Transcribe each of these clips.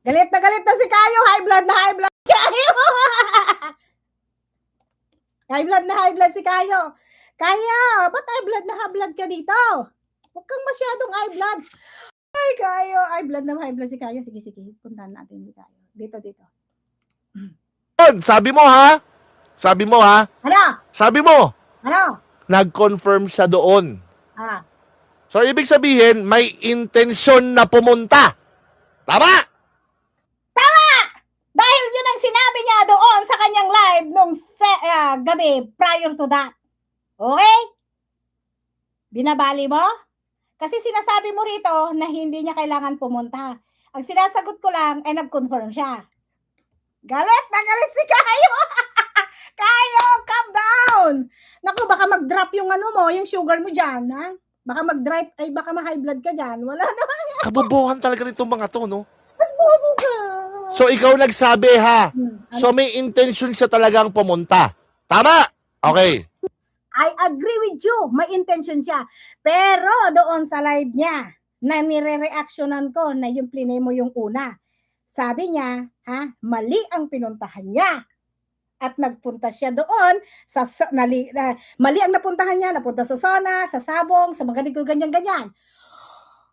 Galit na si Kayo. High blood na high blood. Kayo! high blood si Kayo. Kayo, ba't high blood na high blood ka dito? Huwag kang masyadong high blood. Ay, Kayo. High blood si Kayo. Sige, puntahan natin si Kayo. Dito. Sabi mo ha? Ano? Sabi mo, Ano? nag-confirm siya doon. Ah. So, ibig sabihin, may intensyon na pumunta. Tama? Dahil yun ang sinabi niya doon sa kanyang live nung gabi prior to that. Okay? Binabali mo? Kasi sinasabi mo rito na hindi niya kailangan pumunta. Ang sinasagot ko lang ay nag-confirm siya. Galit na galit si Kayo! Kayo, calm down! Naku, baka mag-drop yung yung sugar mo dyan, ha? Baka mag-drop, ay baka ma-high blood ka dyan. Wala naman yan. Kabobohan talaga nitong mga to, no? Mas bobo ka. So, ikaw nagsabi, ha? Ano? So, may intention siya talagang pumunta. Tama? Okay. I agree with you. May intention siya. Pero doon sa live niya, na nire-reactionan ko na yung plinay mo yung una. Sabi niya, mali ang pinuntahan niya. At nagpunta siya doon sa mali ang napuntahan niya, napunta sa Sona, sa Sabong, sa mga ganyan-ganyan.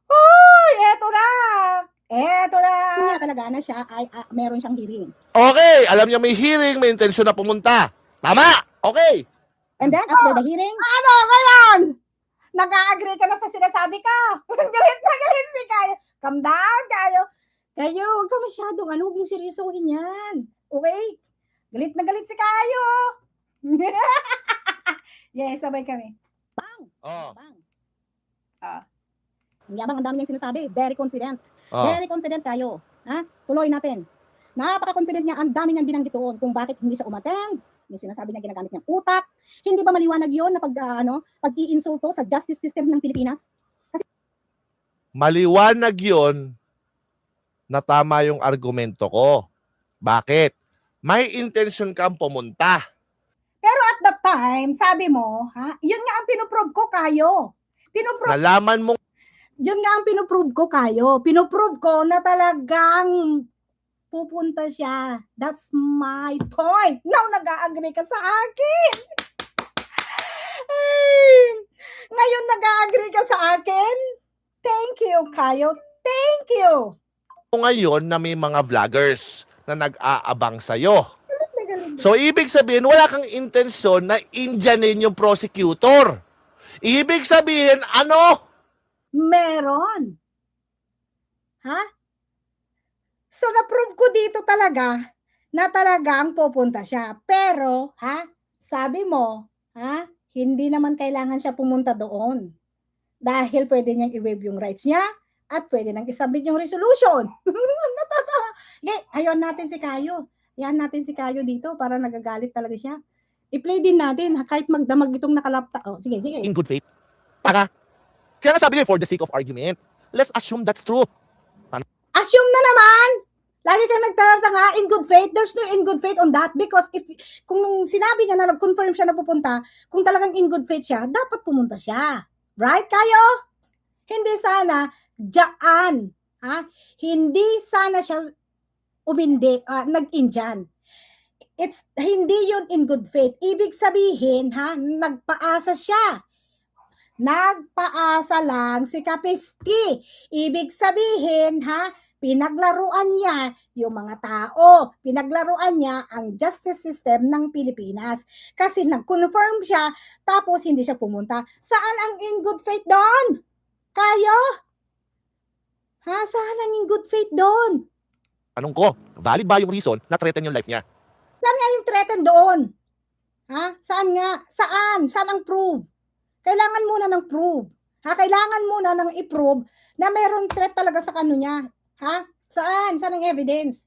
Uy, eto na. Talaga na siya ay meron siyang hearing. Okay, alam niya may hearing, may intensyon na pumunta. Tama? Okay. And then, after the hearing, ano ngayon? Nag-a-agree ka na sa sinasabi ko. Galit na galit si Kayo. Calm down, Kayo. Kayo, huwag ka masyadong, huwag mong seryosohin yan. Okay? Galit na galit si Kayo. Yes, sabay kami. Bang! Oh. Bang! Ang dami niyang sinasabi. Very confident. Oh. Very confident Kayo. Tuloy natin. Napaka-confident niya. Ang dami niyang binanggit doon kung bakit hindi siya umattend. Yung sinasabi niya ginagamit niyang utak. Hindi ba maliwanag yun na pag-iinsulto sa justice system ng Pilipinas? Kasi maliwanag yun na tama yung argumento ko. Bakit? May intention kang pumunta. Pero at that time, sabi mo, yun nga ang pinoprove ko Kayo. Nalaman mo Yun nga ang pinoprove ko Kayo. Pinoprove ko na talagang pupunta siya. That's my point. Now, nag-a-agree ka sa akin. Ngayon, nag-a-agree ka sa akin? Thank you, Kayo. Thank you. ngayon na may mga vloggers na nag-aabang sa'yo. So, ibig sabihin, wala kang intensyon na Indianin yung prosecutor. Ibig sabihin, ano? Meron. So, na-prove ko dito talaga na talagang pupunta siya. Pero, sabi mo, hindi naman kailangan siya pumunta doon. Dahil pwede niyang i-waive yung rights niya at pwede nang isubmit yung resolution. Ayon natin si Kayo. Yan natin si Kayo dito para nagagalit talaga siya. I-play din natin kahit magdamag itong nakalapta. Oh, sige. In good faith. Kaya nga sabi niyo, for the sake of argument, let's assume that's true. Assume na naman! Lagi kang nagtatanga, in good faith. There's no in good faith on that because kung sinabi niya na nag-confirm siya na pupunta, kung talagang in good faith siya, dapat pumunta siya. Right, Kayo? Hindi sana dyan. Hindi sana siya nag-Indian. Hindi yun in good faith. Ibig sabihin, nagpaasa siya. Nagpaasa lang si Kapisti. Ibig sabihin, pinaglaruan niya yung mga tao. Pinaglaruan niya ang justice system ng Pilipinas. Kasi nag-confirm siya, tapos hindi siya pumunta. Saan ang in good faith doon? Kayo? Saan ang in good faith doon? Anong ko, valid ba yung reason na threaten yung life niya? Saan nga yung threaten doon? Saan nga? Saan? Saan ang prove? Kailangan muna ng prove. Kailangan muna ng i-prove na mayroong threat talaga sa kano niya. Saan? Saan ang evidence?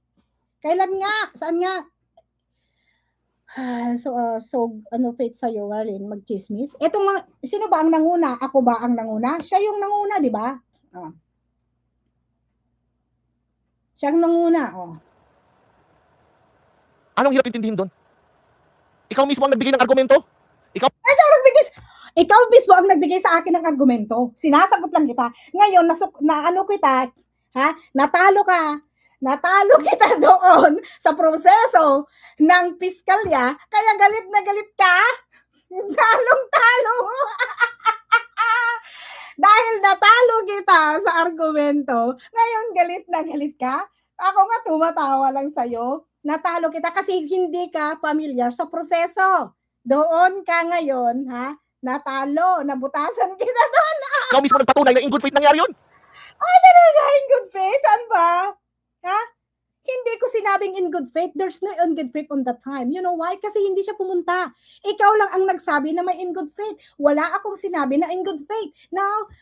Kailan nga? Saan nga? So ano faith sa'yo, Warren, mag-chismis? Sino ba ang nanguna? Ako ba ang nanguna? Siya yung nanguna, di ba? Siya ang nanguna, Anong hirap intindihin doon? Ikaw mismo ang nagbigay ng argumento? Ikaw mismo ang nagbigay sa akin ng argumento. Sinasagot lang kita. Ngayon, natalo ka, natalo kita doon sa proseso ng piskalya, kaya galit na galit ka? Talong-talo. Dahil natalo kita sa argumento, ngayon galit na galit ka? Ako nga tumatawa lang sa'yo. Natalo kita kasi hindi ka familiar sa proseso. Doon ka ngayon, ha? Natalo, nabutasan kita doon. Ikaw mismo nagpatunay na in good faith nangyari yun. Ay, talaga, in good faith? Saan ba? Ha? Hindi ko sinabing in good faith. There's no in good faith on that time. You know why? Kasi hindi siya pumunta. Ikaw lang ang nagsabi na may in good faith. Wala akong sinabi na in good faith. Now,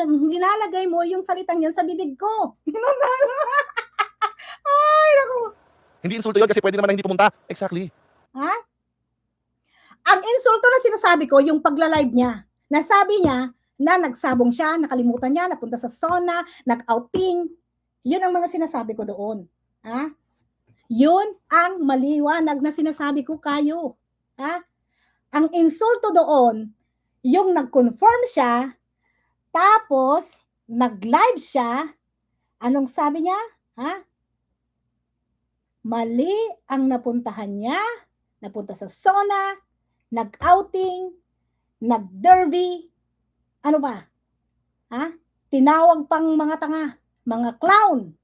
nilalagay mo yung salitang yan sa bibig ko. Ay, naku. Hindi insulto yun kasi pwede naman na hindi pumunta. Exactly. Ha? Ang insulto na sinasabi ko, yung pagla-live niya. Nasabi niya na nagsabong siya, nakalimutan niya, napunta sa sauna, nag-outing. Yun ang mga sinasabi ko doon. Ha? Yun ang maliwanag na sinasabi ko kayo. Ha? Ang insulto doon, yung nag-confirm siya, tapos nag-live siya, anong sabi niya? Ha? Mali ang napuntahan niya, napunta sa sauna, nag-outing, nag-derby, ano ba? Ha? Tinawag pang mga tanga, mga clown.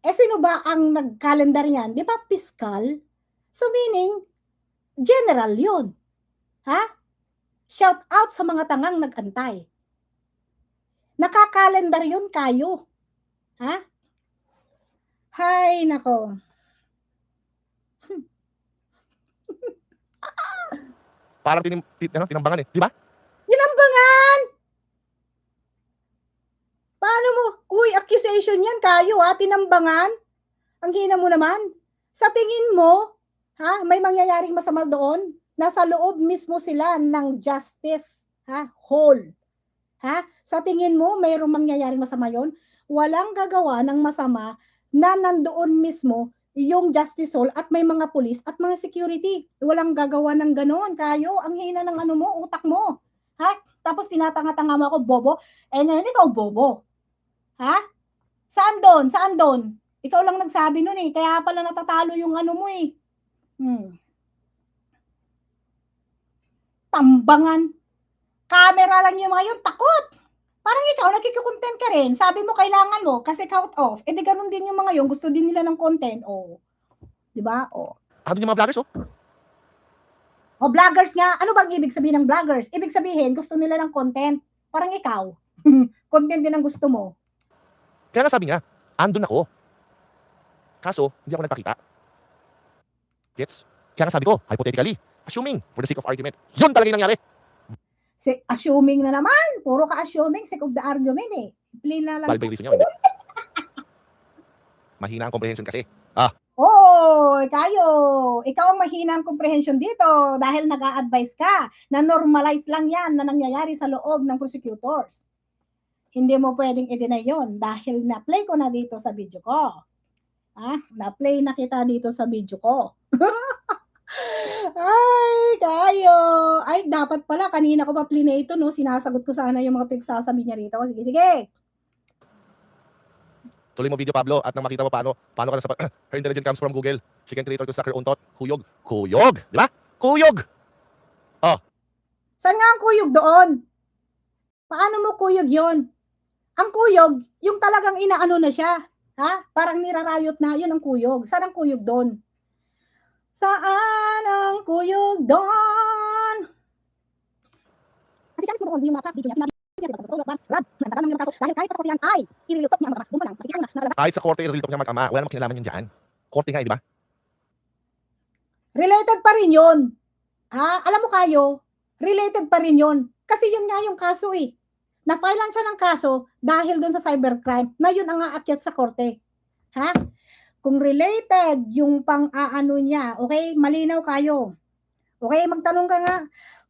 Eh sino ba ang nag-calendar niyan? Di ba piskal? So meaning, general yun. Ha? Shout out sa mga tangang nag-antay. Nakakalendar yun kayo. Ha? Hay, nako. Parang tinambangan eh. Di ba? Tinambangan! Paano mo? Uy, accusation yan kayo ha, tinambangan. Ang hina mo naman. Sa tingin mo, ha, may mangyayaring masama doon? Nasa loob mismo sila ng justice, ha, hall. Ha? Sa tingin mo, mayroong mangyayaring masama yon? Walang gagawa ng masama na nandoon mismo yung justice hall at may mga pulis at mga security. Walang gagawa ng ganoon. Kayo, ang hina ng ano mo, utak mo. Ha? Tapos tinatanga-tanga mo ako, bobo. Eh ngayon ikaw, bobo. Ha? Saan doon? Saan doon? Ikaw lang nagsabi nun eh. Kaya pala natatalo yung ano mo eh. Tambangan. Camera lang yung mga yun. Takot. Parang ikaw, nagkikukontent ka rin. Sabi mo, kailangan mo, kasi count off. Eh, di ganun din yung mga yun. Gusto din nila ng content. O. Diba? O. Ano yung mga vloggers oh? O, vloggers nga. Ano ba ang ibig sabihin ng vloggers? Ibig sabihin, gusto nila ng content. Parang ikaw. Content din ang gusto mo. Kaya nga sabi nga, andun ako. Kaso, hindi ako nagpakita. Gets? Kaya nga sabi ko, hypothetically, assuming, for the sake of argument, yun talaga yung nangyari. Assuming na naman. Puro ka assuming, sake of the argument eh. Plain na lang. Valid ba yung reason nyo? Hindi. Mahina ang comprehension kasi. Oo, kayo. Ikaw ang mahina ang comprehension dito dahil nag-a-advise ka na normalize lang yan na nangyayari sa loob ng prosecutors. Hindi mo pwedeng i-deny yun dahil na-play ko na dito sa video ko. Na-play na kita dito sa video ko. Ay, kayo. Ay, dapat pala. Kanina ko pa plinay ito, no? Sinasagot ko sana yung mga pinagsasabi niya rito. Sige, sige. Tuloy mo video, Pablo, at nang makita mo paano ka nasa her intelligence comes from Google. She can create or to suck her own thought. Kuyog. Kuyog! Di ba? Kuyog! Saan nga ang kuyog doon? Paano mo kuyog yon? Ang kuyog, yung talagang inaano na siya. Ha? Parang nirarayot na, yun ang kuyog. Saan ang kuyog doon? Saan ang kuyog doon? Kasi siya mismo doon, yung mga past video niya, Kahit sa korte, i-real talk niya mag-ama. Wala namang kinalaman yun dyan. Korte nga, di ba? related pa rin yun. Ha? Alam mo kayo, related pa rin yun. Kasi yun nga yung kaso eh. Na-filean siya ng kaso dahil doon sa cybercrime na yun ang aakyat sa korte. Ha? Kung related yung pang-aano niya, okay, malinaw kayo. Okay, magtanong ka nga,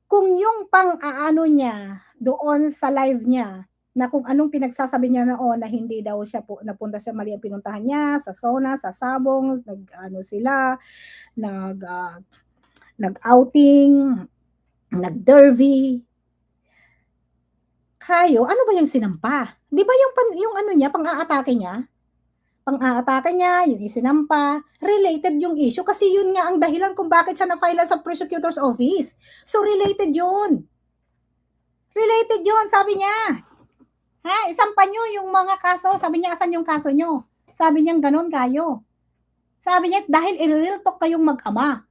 kung yung pang-aano niya doon sa live niya, na kung anong pinagsasabi niya na hindi daw siya napunta siya, mali ang pinuntahan niya, sa sauna, sa sabong, nag-outing, nag-derby. Kayo, ano ba yung sinampa? Di ba yung ano niya, pang-aatake niya? pang-aatake niya, yung isinampa, related yung issue kasi yun nga ang dahilan kung bakit siya na-file sa prosecutor's office. So related yun. Related yun, sabi niya. Ha, isampa nyo yung mga kaso. Sabi niya, asan yung kaso nyo? Sabi niya, ganon kayo. Sabi niya, dahil i-real talk kayong mag-ama.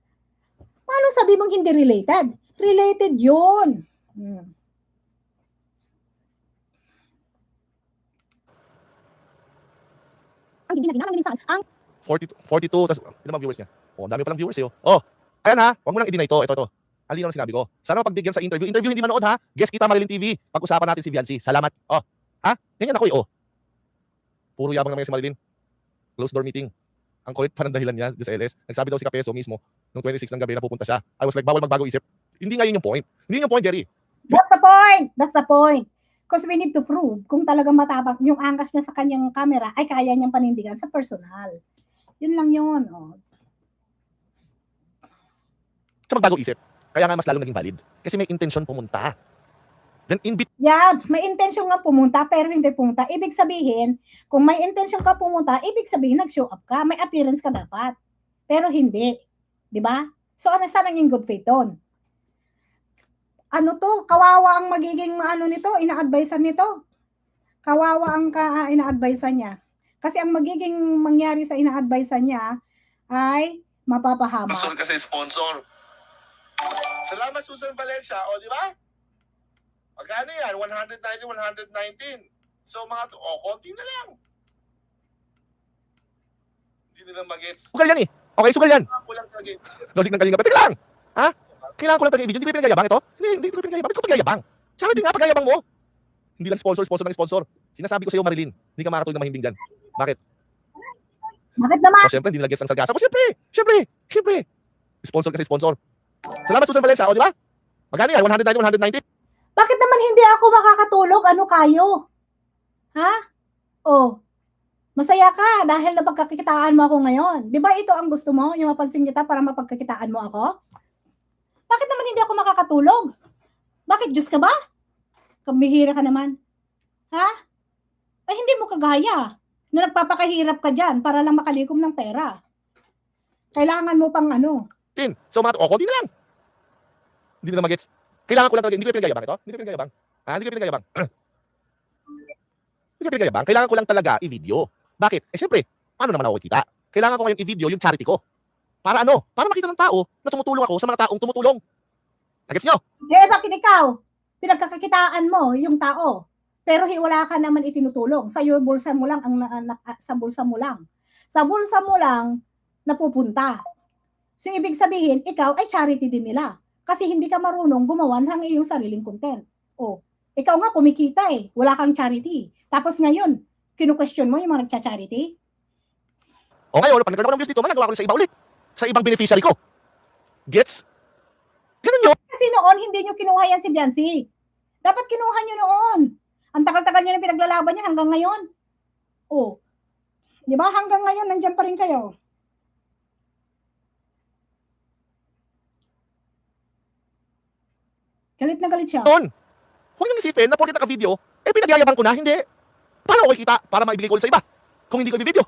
Paano sabi mong hindi related? Related yun. Ang hindi na minsan, ang 42, tas ilan mga viewers niya? Oh, ang dami palang viewers eh. Oh, ayan ha, wag mo nang i-deny ito. Ito. Ang linaw ng sinabi ko. Sana mapagbigyan sa interview. Interview hindi manood ha. Guest kita Marilyn TV. Pag-usapan natin si Viancy. Salamat. Oh, ha? Ganyan ako eh. Oh. Puro yabang naman si Marilyn. Closed door meeting. Ang kulit pa ng dahilan niya sa LS. Nagsabi daw si Kapeso mismo nung 26 ng gabi na pupunta siya. I was like, bawal magbago isip. Hindi nga yun yung point. Hindi yun yung point, Jerry. that's the point. That's the point. Because we need to prove kung talagang matapang yung angkas niya sa kanyang camera ay kaya niyang panindigan sa personal. Yun lang yun. Oh. Sa magbago isip. Kaya nga mas lalong naging valid. Kasi may intention pumunta. Then in bit Yeah, may intention nga pumunta pero hindi pumunta. Ibig sabihin, kung may intention ka pumunta, ibig sabihin nag-show up ka. May appearance ka dapat. Pero hindi. Di ba? So ano sa naging good faith doon? Ano to? Kawawa ang magiging ano nito, ina-advisean nito. Kawawa ang ina-advisean niya. Kasi ang magiging mangyari sa ina-advisean niya ay mapapahama. Sponsor kasi sponsor. Salamat Susan Valencia. O, di ba? Magkano yan? 190, 119. So, mga to, konti na lang. Hindi nila mag-gets. Sugal yan eh. Okay, sugal yan. Kulang talaga. Logic ng kalinga. Teka lang. Ha? Kailangan ko lang talaga i-video. Hindi ko pinagayabang ito? Hindi ko pinagayabang. Bakit ko pinagayabang? Tsaka din nga pagayabang mo. Hindi lang sponsor ng sponsor. Sinasabi ko sa iyo, Marilyn, hindi ka makakatuloy na mahimbing dyan. Bakit? Bakit naman? O, syempre, hindi nila gets ang sargasa ko. Syempre. Sponsor kasi sponsor. Salamat Susan Valencia. O, di ba? Magkano yan? 190, 190? Bakit naman hindi ako makakatulog? Ano kayo? Ha? Oh, masaya ka dahil napagkakitaan mo ako ngayon. Di ba ito ang gusto mo? Yung mapansin kita para mapagkakitaan mo ako? Bakit naman hindi ako makakatulog? Bakit Diyos ka ba? Kamihira ka naman. Ha? Ay hindi mo kagaya na nagpapakahirap ka dyan para lang makalikom ng pera. Kailangan mo pang ano. So mga konti na lang. Hindi nila mag-gets. Kailangan ko lang talaga, hindi ko pinagayabang ito. Hindi ko pinagayabang. Hindi ko pinagayabang. Hindi ko pinagayabang. Kailangan ko lang talaga i-video. Bakit? Siyempre, paano naman ako kita? Kailangan ko ngayon i-video yung charity ko. Para ano? Para makita ng tao na tumutulong ako sa mga taong tumutulong. Nagets nyo? Bakit ikaw? Pinagkakakitaan mo yung tao. Pero wala ka naman itinutulong. Sa iyo bulsa mo lang sa bulsa mo lang. Sa bulsa mo lang napupunta. So ibig sabihin, ikaw ay charity din nila. Kasi hindi ka marunong gumawa ng iyong sariling content. O, ikaw nga kumikita eh. Wala kang charity. Tapos ngayon, kinu-question mo yung mga nagcha-charity? O ngayon, pag nagkaroon ako ng views dito, magagawa ko rin sa iba ulit. Sa ibang beneficiary ko. Gets? Ganun yun. Kasi noon, hindi nyo kinuha yan si Biancy. Dapat kinuha nyo noon. Ang tagal-tagal nyo na pinaglalaban yan hanggang ngayon. O, di ba hanggang ngayon, nandyan pa rin kayo. Galit na galit siya. Huwag niyong isipin na porket naka-video, pinagyayabang ko na, hindi. Paano ako kita para maibigay ko ulit sa iba? Kung hindi ko i-video.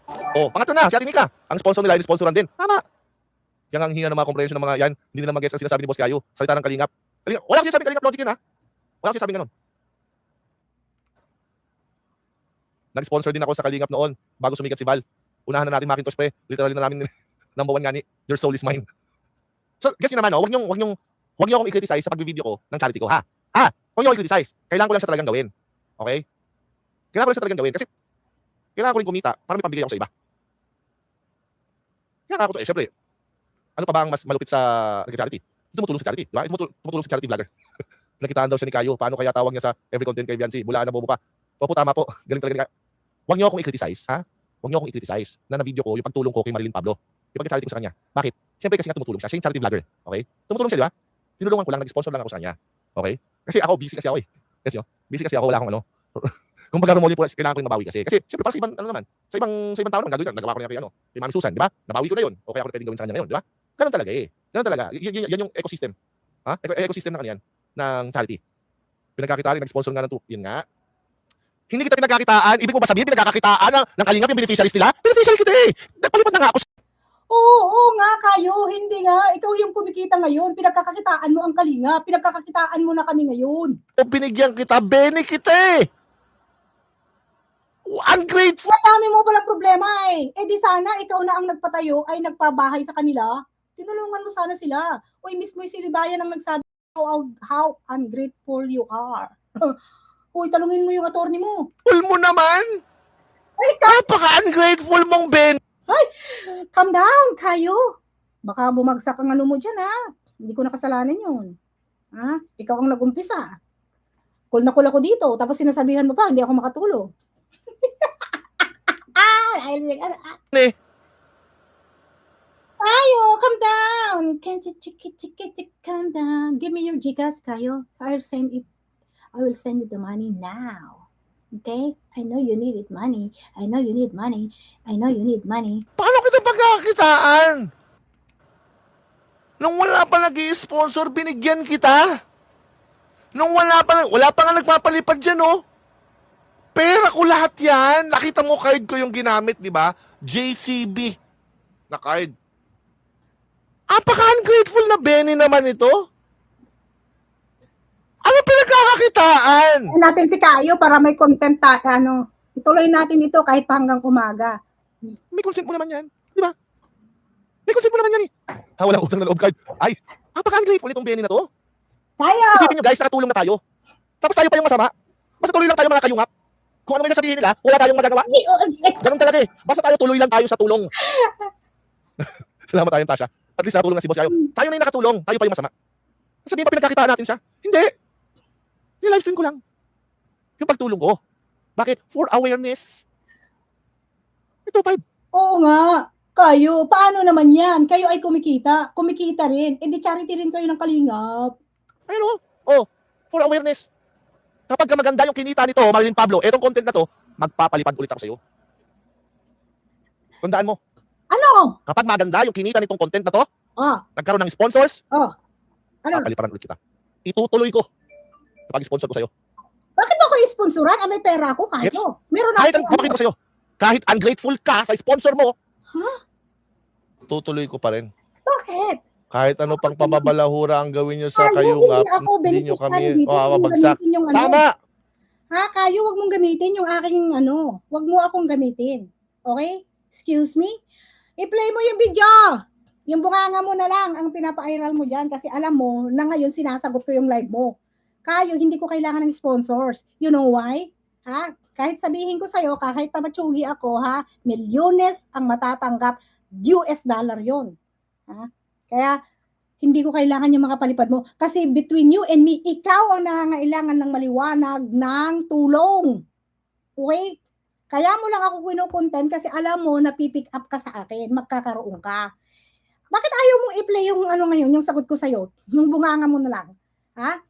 Pangatlo na, si Ate Nika. Ang sponsor nila, sponsoran din. Tama. Yan ang hinga ng mga comprehension ng mga yan. Hindi nila mag-guess ang sinasabi ni Boss Kayo. Salita ng Kalingap. Wala ko sinasabing Kalingap logic yan ha. Wala ko sinasabing ganun. Nag-sponsor din ako sa Kalingap noon bago sumikat si Val. Unahan na natin Macintosh pe. Literally na namin number 1 nga ni Your Soul is Mine. So, guess yun naman, wag niyo akong i-criticize sa pag-video ko ng charity ko, ha? Huwag niyo akong i-criticize. Kailangan ko lang siya talagang gawin. Okay? Kailangan ko lang siya talagang gawin kasi kailangan ko rin kumita para may pambigay ako sa iba. Kaya ako to, syempre, ano pa ba ang mas malupit sa charity? Tumutulong sa charity, di ba? Tumutulong sa charity vlogger. Nakitaan daw siya ni Kayo. Paano kaya tawag niya sa every content kay Viancy? Bulaan na bobo pa. Opo, tama po. Galing talaga ni Kayo. Huwag niyo akong i-criticize, ha? Huwag niyo akong i-criticize na na-video ko yung pagtulong ko kay Marilyn Pablo. Yung pag-charity ko sa kanya. Bakit? Siyempre kasi nga tumutulong siya. Siya yung charity vlogger. Okay? Tumutulong siya, di ba? Tinulungan ko lang, nag-sponsor lang ako sa kanya. Okay? Kasi ako, busy kasi ako eh. Kasi busy kasi ako, wala akong ano. Kung pag-rumoli po, kailangan ko rin mabawi kasi. Kasi siyempre para sa ibang, ano naman, sa ibang tao naman, gagawin ko. Nagawa ko na kay Mami Susan, di ba? Nabawi ko na yun. O kaya ako na pwedeng gawin sa kanya ngayon, di ba? Ganun talaga eh. Ganun talaga. Yan yung ecosystem. Ha? Ecosystem na kanyan ng charity. Pinagkakita rin, nag-sponsor nga ng yun nga. Hindi kita pinagkakitaan. Ibig mo ba sabihin, pinagkakakitaan ng Kalingap yung beneficiaries nila? Beneficiary kita eh. Nagpalipad na nga ako. Oo nga kayo, hindi nga. Ikaw yung kumikita ngayon. Pinagkakakitaan mo ang Kalinga. Pinagkakakitaan mo na kami ngayon. O binigyan kita, bene kita eh. Ungrateful. Ang dami mo palang problema eh. Eh di sana ikaw na ang nagpatayo ay nagpabahay sa kanila. Tinulungan mo sana sila. Uy, mismo yung silibayan ang nagsabi how ungrateful you are. Uy, talungin mo yung attorney mo. Full mo naman. Ay, Napaka-ungrateful mong Ben. calm down, kayo. Baka bumagsak ang ano mo dyan, ha? Hindi ko nakasalanan yun. Ha? Ikaw ang nag-umpisa. Cool na cool ako dito, tapos sinasabihan mo pa, hindi ako makatulog. Kayo, calm down. Can't you calm down? Give me your Gcash, kayo. I will send you the money now. Okay? I know you needed money. I know you need money. I know you need money. Paano kita pagkakakitaan? Nung wala pa nag-i-sponsor, binigyan kita. Nung wala pa nga nagpapalipad dyan, oh. Pera ko lahat yan. Nakita mo card ko yung ginamit, di ba? JCB na card. Apaka-ungrateful na Benny naman ito. Ano pinagkakakitaan? Natin si Kayo para may content ituloy natin ito kahit pa hanggang umaga. May consent mo naman yan. Di ba? May consent mo naman yan eh. Ha, walang utang na loob card. Ay, apaka-ungrateful itong Benny na to. Kayo! Isipin nyo guys, nakatulong na tayo. Tapos tayo pa yung masama. Basta tuloy lang tayo mga kayungap. Kung ano may sasabihin nila, wala tayong magagawa. Ganun talaga eh. Basta tayo tuloy lang tayo sa tulong. Salamat tayo, Tasha. At least nakatulong na si Boss Yayo. Tayo na yung nakatulong, tayo pa yung masama. Sabihin pa pinagkakitaan natin siya? Hindi. Ni-livestream ko lang. Yung pagtulong ko. Bakit? For awareness. Ito, 5. Oo nga. Kayo, paano naman yan? Kayo ay kumikita. Kumikita rin. Eh di charity rin kayo ng Kalingap. Ayun o. Oh, for awareness. Kapag maganda yung kinita nito, Marilyn Pablo, etong content na to, magpapalipad ulit ako sa'yo. Tandaan mo. Ano? Kapag maganda yung kinita nitong content na to, nagkaroon ng sponsors, Ano? papaliparan ulit kita. Itutuloy ko. Kapag sponsor ko sa'yo. Bakit ako i-sponsoran? May pera ako, Kayo. Yes. Meron Kahit ako. ko sa'yo, kahit ungrateful ka sa sponsor mo, tutuloy ko pa rin. Bakit? Kahit ano pang pamabalahura ang gawin nyo sa Kayo, kayungap, hindi ako hindi nyo kami beneficiary dito. babagsak. Gamitin yung Tama! Kayo, wag mong gamitin yung aking wag mo akong gamitin. Okay? Excuse me? I-play mo yung video. Yung bunganga mo na lang ang pinapa-viral mo dyan kasi alam mo na ngayon sinasagot ko yung live mo. Kayo, hindi ko kailangan ng sponsors. You know why? Ha? Kahit sabihin ko sa'yo, kahit pamatsugi ako, ha? Milyones ang matatanggap. US dollar yon. Ha? Kaya, hindi ko kailangan yung mga palipad mo. Kasi between you and me, ikaw ang nangangailangan ng maliwanag ng tulong. Okay? Kaya mo lang ako kinukontent kasi alam mo na pipick up ka sa akin, magkakaroon ka. Bakit ayaw mong i-play yung ngayon, yung sagot ko sa'yo? Yung bunganga mo na lang. Ha?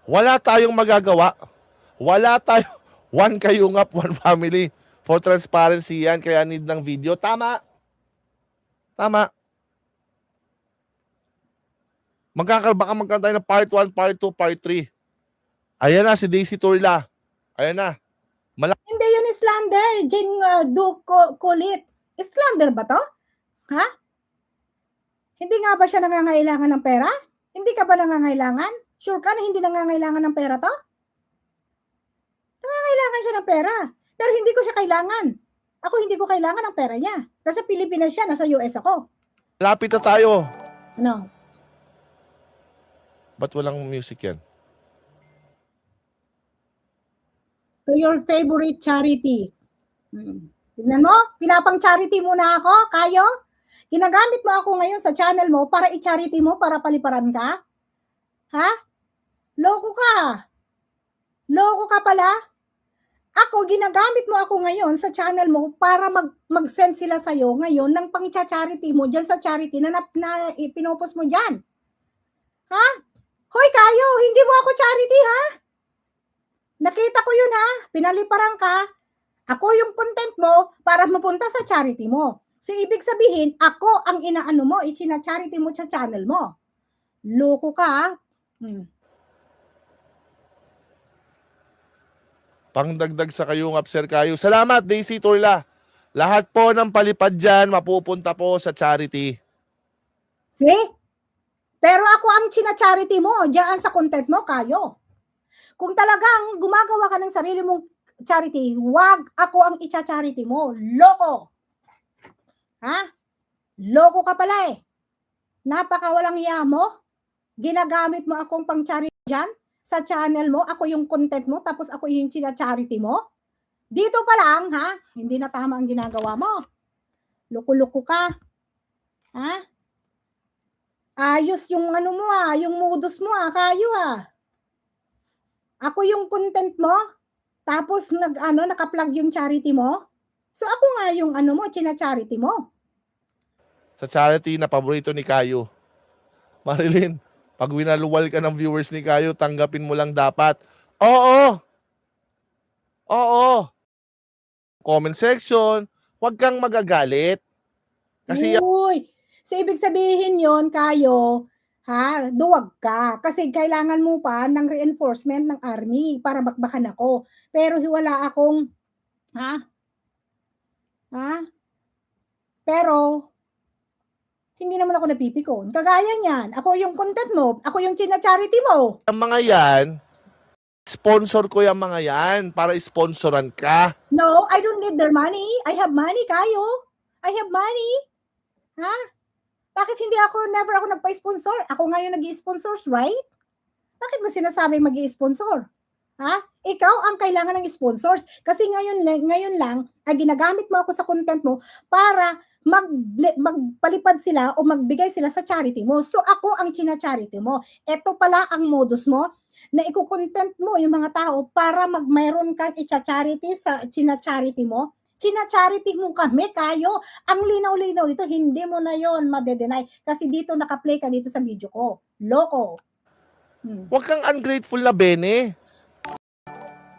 Wala tayong magagawa. Wala tayo. One kayungap, one family. For transparency yan, kaya need ng video. Tama. Tama. Baka magkaroon tayo ng part 1, part 2, part 3. Ayan na, si Daisy Turla. Ayan na. Hindi yun slander. Jane Kulit. Slander ba to? Ha? Hindi nga ba siya nangangailangan ng pera? Hindi ka ba nangangailangan? Sure ka na hindi nangangailangan ng pera to? Nangangailangan siya ng pera. Pero hindi ko siya kailangan. Ako hindi ko kailangan ng pera niya. Nasa Pilipinas siya, nasa US ako. Lapit na tayo. Ano? Ba't walang music yan? To your favorite charity. Tignan mo, pinapang charity muna ako, Kayo. Ginagamit mo ako ngayon sa channel mo para i-charity mo, para paliparan ka? Ha? Loko ka. Loko ka pala? Ako, ginagamit mo ako ngayon sa channel mo para mag-send sila sa'yo ngayon ng pang-charity mo dyan sa charity na pinopos mo dyan. Ha? Hoy, Kayo, hindi mo ako charity, ha? Nakita ko yun, ha? Pinaliparan ka. Ako yung content mo para mapunta sa charity mo. So, ibig sabihin, ako ang inaano mo, isina-charity mo sa channel mo. Loko ka, ha? Pangdagdag sa kayungap, Sir Kayo. Salamat, Daisy Turla. Lahat po ng palipad dyan, mapupunta po sa charity. See? Pero ako ang china-charity mo, diyan sa content mo, Kayo. Kung talagang gumagawa ka ng sarili mong charity, wag ako ang icha-charity mo. Loko. Ha? Loko ka pala eh. Napakawalang hiya mo. Ginagamit mo akong pang charity dyan sa channel mo. Ako yung content mo, tapos ako yung china-charity mo. Dito pa lang, ha? Hindi na tama ang ginagawa mo. Loko-loko ka. Ha? Ayos yung ano mo yung modus mo Kayo Ako yung content mo, tapos naka-plug yung charity mo. So ako nga yung mo, china-charity mo. Sa charity na paborito ni Kayo. Marilyn, pag winaluwal ka ng viewers ni Kayo, tanggapin mo lang dapat. Oo. Oo. Comment section, huwag kang magagalit. Kasi Uy, so ibig sabihin yon Kayo, duwag ka. Kasi kailangan mo pa ng reinforcement ng army para bakbakan ako. Pero wala akong, Pero, hindi naman ako napipikon. Kagaya niyan, ako yung content mo, ako yung china-charity mo. ang mga yan, sponsor ko yung mga yan para sponsoran ka. No, I don't need their money. I have money, Kayo. I have money. Bakit hindi never ako nagpa-sponsor? Ako nga yung nag-i-sponsors, right? Bakit mo sinasabing mag-i-sponsor? Ikaw ang kailangan ng sponsors. Kasi ngayon lang, ginagamit mo ako sa content mo para magpalipad sila o magbigay sila sa charity mo. So ako ang china-charity mo. Ito pala ang modus mo na iko-content mo yung mga tao para mayroon kang i-charity sa china-charity mo. China-charity mo kami, Kayo. Ang linaw-linaw dito, hindi mo na yon madedenay. Kasi dito naka-play ka dito sa video ko. Loko. Huwag kang ungrateful na Bene.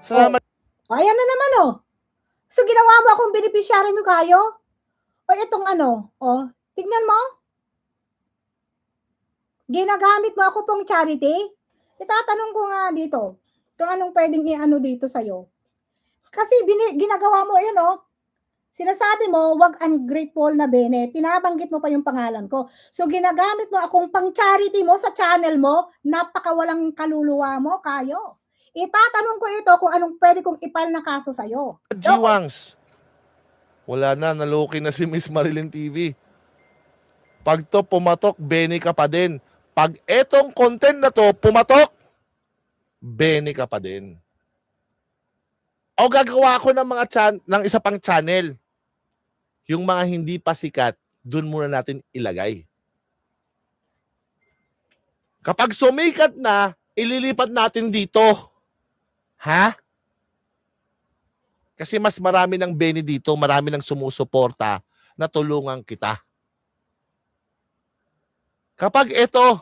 Salamat. Ayan na naman So ginawa mo akong beneficiary mo, Kayo? O itong tignan mo. Ginagamit mo ako pong charity? Itatanong ko nga dito, kung anong pwedeng i-ano dito sa'yo. Kasi ginagawa mo, sinasabi mo, wag ungrateful na Bene. Pinabanggit mo pa yung pangalan ko. So ginagamit mo akong pang charity mo sa channel mo, napakawalang kaluluwa mo, Kayo. Itatanong ko ito kung anong pwede kong ipal na kaso sa'yo. G-Wangs. Wala na, naluki na si Miss Marilyn TV. Pag to pumatok, Bene ka pa din. Pag etong content na to pumatok, Bene ka pa din. O gagawa ko ng isa pang channel. Yung mga hindi pa sikat, dun muna natin ilagay. Kapag sumikat na, ililipat natin dito. Kasi mas marami ng Bene dito, marami ng sumusuporta na tulungan kita. Kapag ito,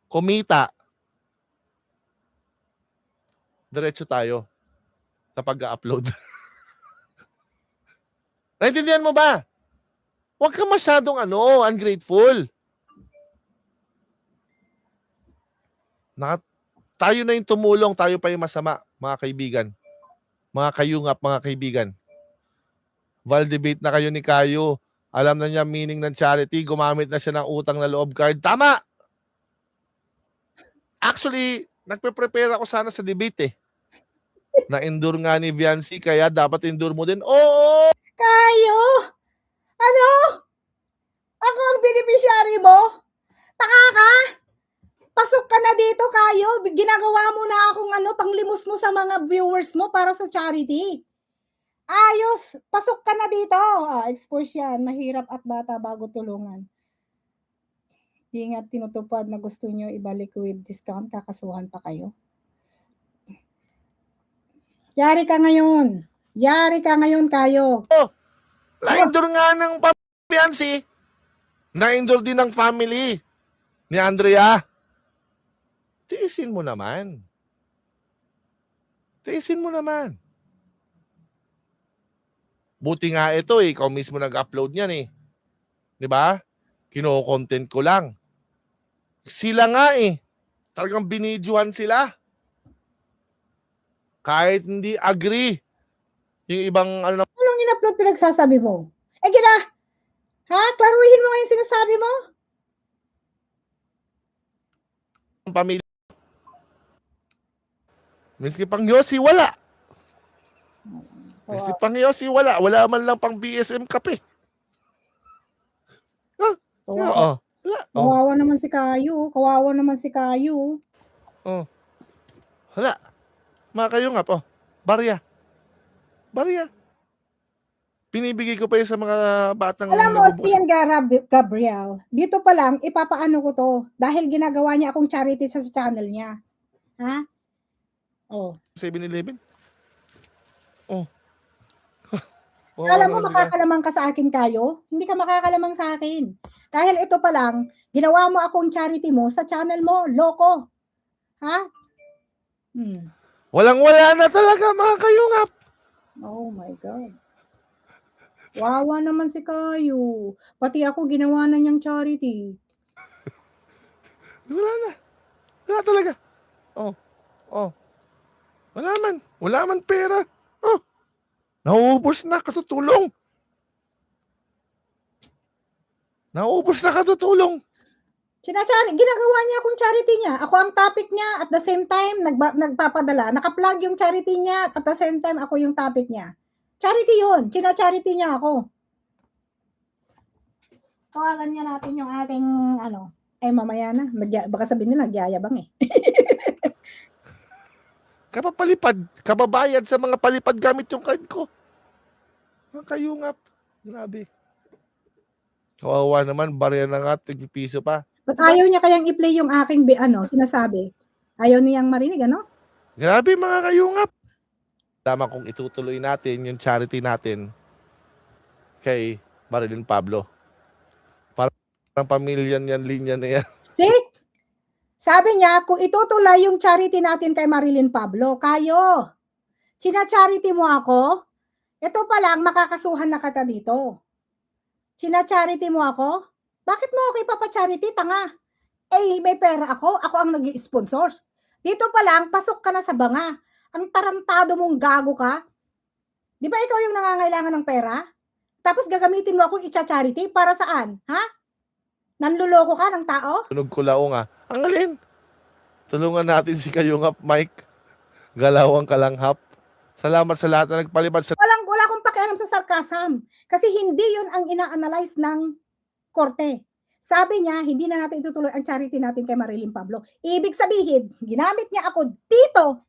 kumita, diretso tayo sa pag-upload. Naintindihan mo ba? Huwag ka masyadong ungrateful. Tayo na yung tumulong, tayo pa yung masama, mga kaibigan. Mga kayungap, mga kaibigan. Val-debate na kayo ni Kayo. Alam na niya meaning ng charity, gumamit na siya ng utang na loob card. Tama! Actually, nagpe-prepare ako sana sa debate Na-endure nga ni Viancy, kaya dapat endure mo din. Oo! Kayo? Ano? Ako ang beneficiary mo? Taka ka? Pasok ka na dito, Kayo. Ginagawa mo na akong panglimos mo sa mga viewers mo para sa charity. Ayos, pasok ka na dito. Expose yan. Mahirap at bata bago tulungan. Di nga tinutupad na gusto nyo ibalik with discount, kakasuhan pa kayo. Yari ka ngayon. Yari ka ngayon, Kayo. Na-endure nga ng Viancy. Na-endure din ng family ni Andrea. Tiisin mo naman. Tiisin mo naman. Buti nga ito ikaw mismo nag-upload niyan 'Di ba? Kino-content ko lang. Sila nga talagang binidyohan sila. Kahit hindi agree. Yung ibang ano Anong in-upload pinagsasabi mo? Klaruhin mo nga yung sinasabi mo. ng pamilya. Miski pang Yossi, wala. Miski pang Yossi, wala. Wala man lang pang BSM kape. Oo. Wala. Kawawa naman si Kayo. Kawawa naman si Kayo. Wala. Mga kayo nga po. Barya. Pinibigay ko pa yun sa mga batang Alam mo, nabubuksan. si Ian Gabriel, dito pa lang, ipapaano ko to. Dahil ginagawa niya akong charity sa channel niya. Ha? 7-Eleven. Alam mo, makakalamang ka sa akin, Kayo? Hindi ka makakalamang sa akin. Dahil ito pa lang, ginawa mo akong charity mo sa channel mo. Loko. Ha? Walang-wala na talaga, mga kayungap. Oh my God. Wawa naman si Kayo. Pati ako ginawa na niyang charity. Wala na. Wala talaga. Wala man pera. Nauubos na katutulong. Ginagawa niya akong charity niya. Ako ang topic niya. At the same time, nagpapadala. Nakaplug yung charity niya. At the same time, ako yung topic niya. Charity yun. Charity niya ako. Tawagan niya natin yung ating, mamaya na. Baka sabihin nila, nagyayabang eh. Kababayad sa mga palipad gamit yung card ko. Mga kayungap. Grabe. Kawawa naman, barya na nga, tig-piso pa. Ba't ayaw niya kayang i-play yung aking, sinasabi? Ayaw niyang marinig, ano? Grabe mga kayungap. Tama kung itutuloy natin yung charity natin kay Marilyn Pablo. Parang pamilya niyan, linya na yan. See? Sabi niya, kung itutuloy yung charity natin kay Marilyn Pablo, Kayo, charity mo ako, ito pa lang, makakasuhan na kita dito. Charity mo ako? Bakit mo ako ipapa-charity, tanga? May pera ako ang nag-i-sponsors. Dito pa lang, pasok ka na sa banga. Ang tarantado mong gago ka. Di ba ikaw yung nangangailangan ng pera? Tapos gagamitin mo akong i-charity para saan? Ha? Nanluloko ka ng tao? Tunog ko lao nga. Ang alin. Tulungan natin si Kayungap Mike. Galawang kalanghap. Salamat sa lahat na nagpalipad sa... Wala akong pakialam sa sarcasm. Kasi hindi yun ang ina-analyze ng korte. Sabi niya, hindi na natin itutuloy ang charity natin kay Marilyn Pablo. Ibig sabihin, ginamit niya ako dito.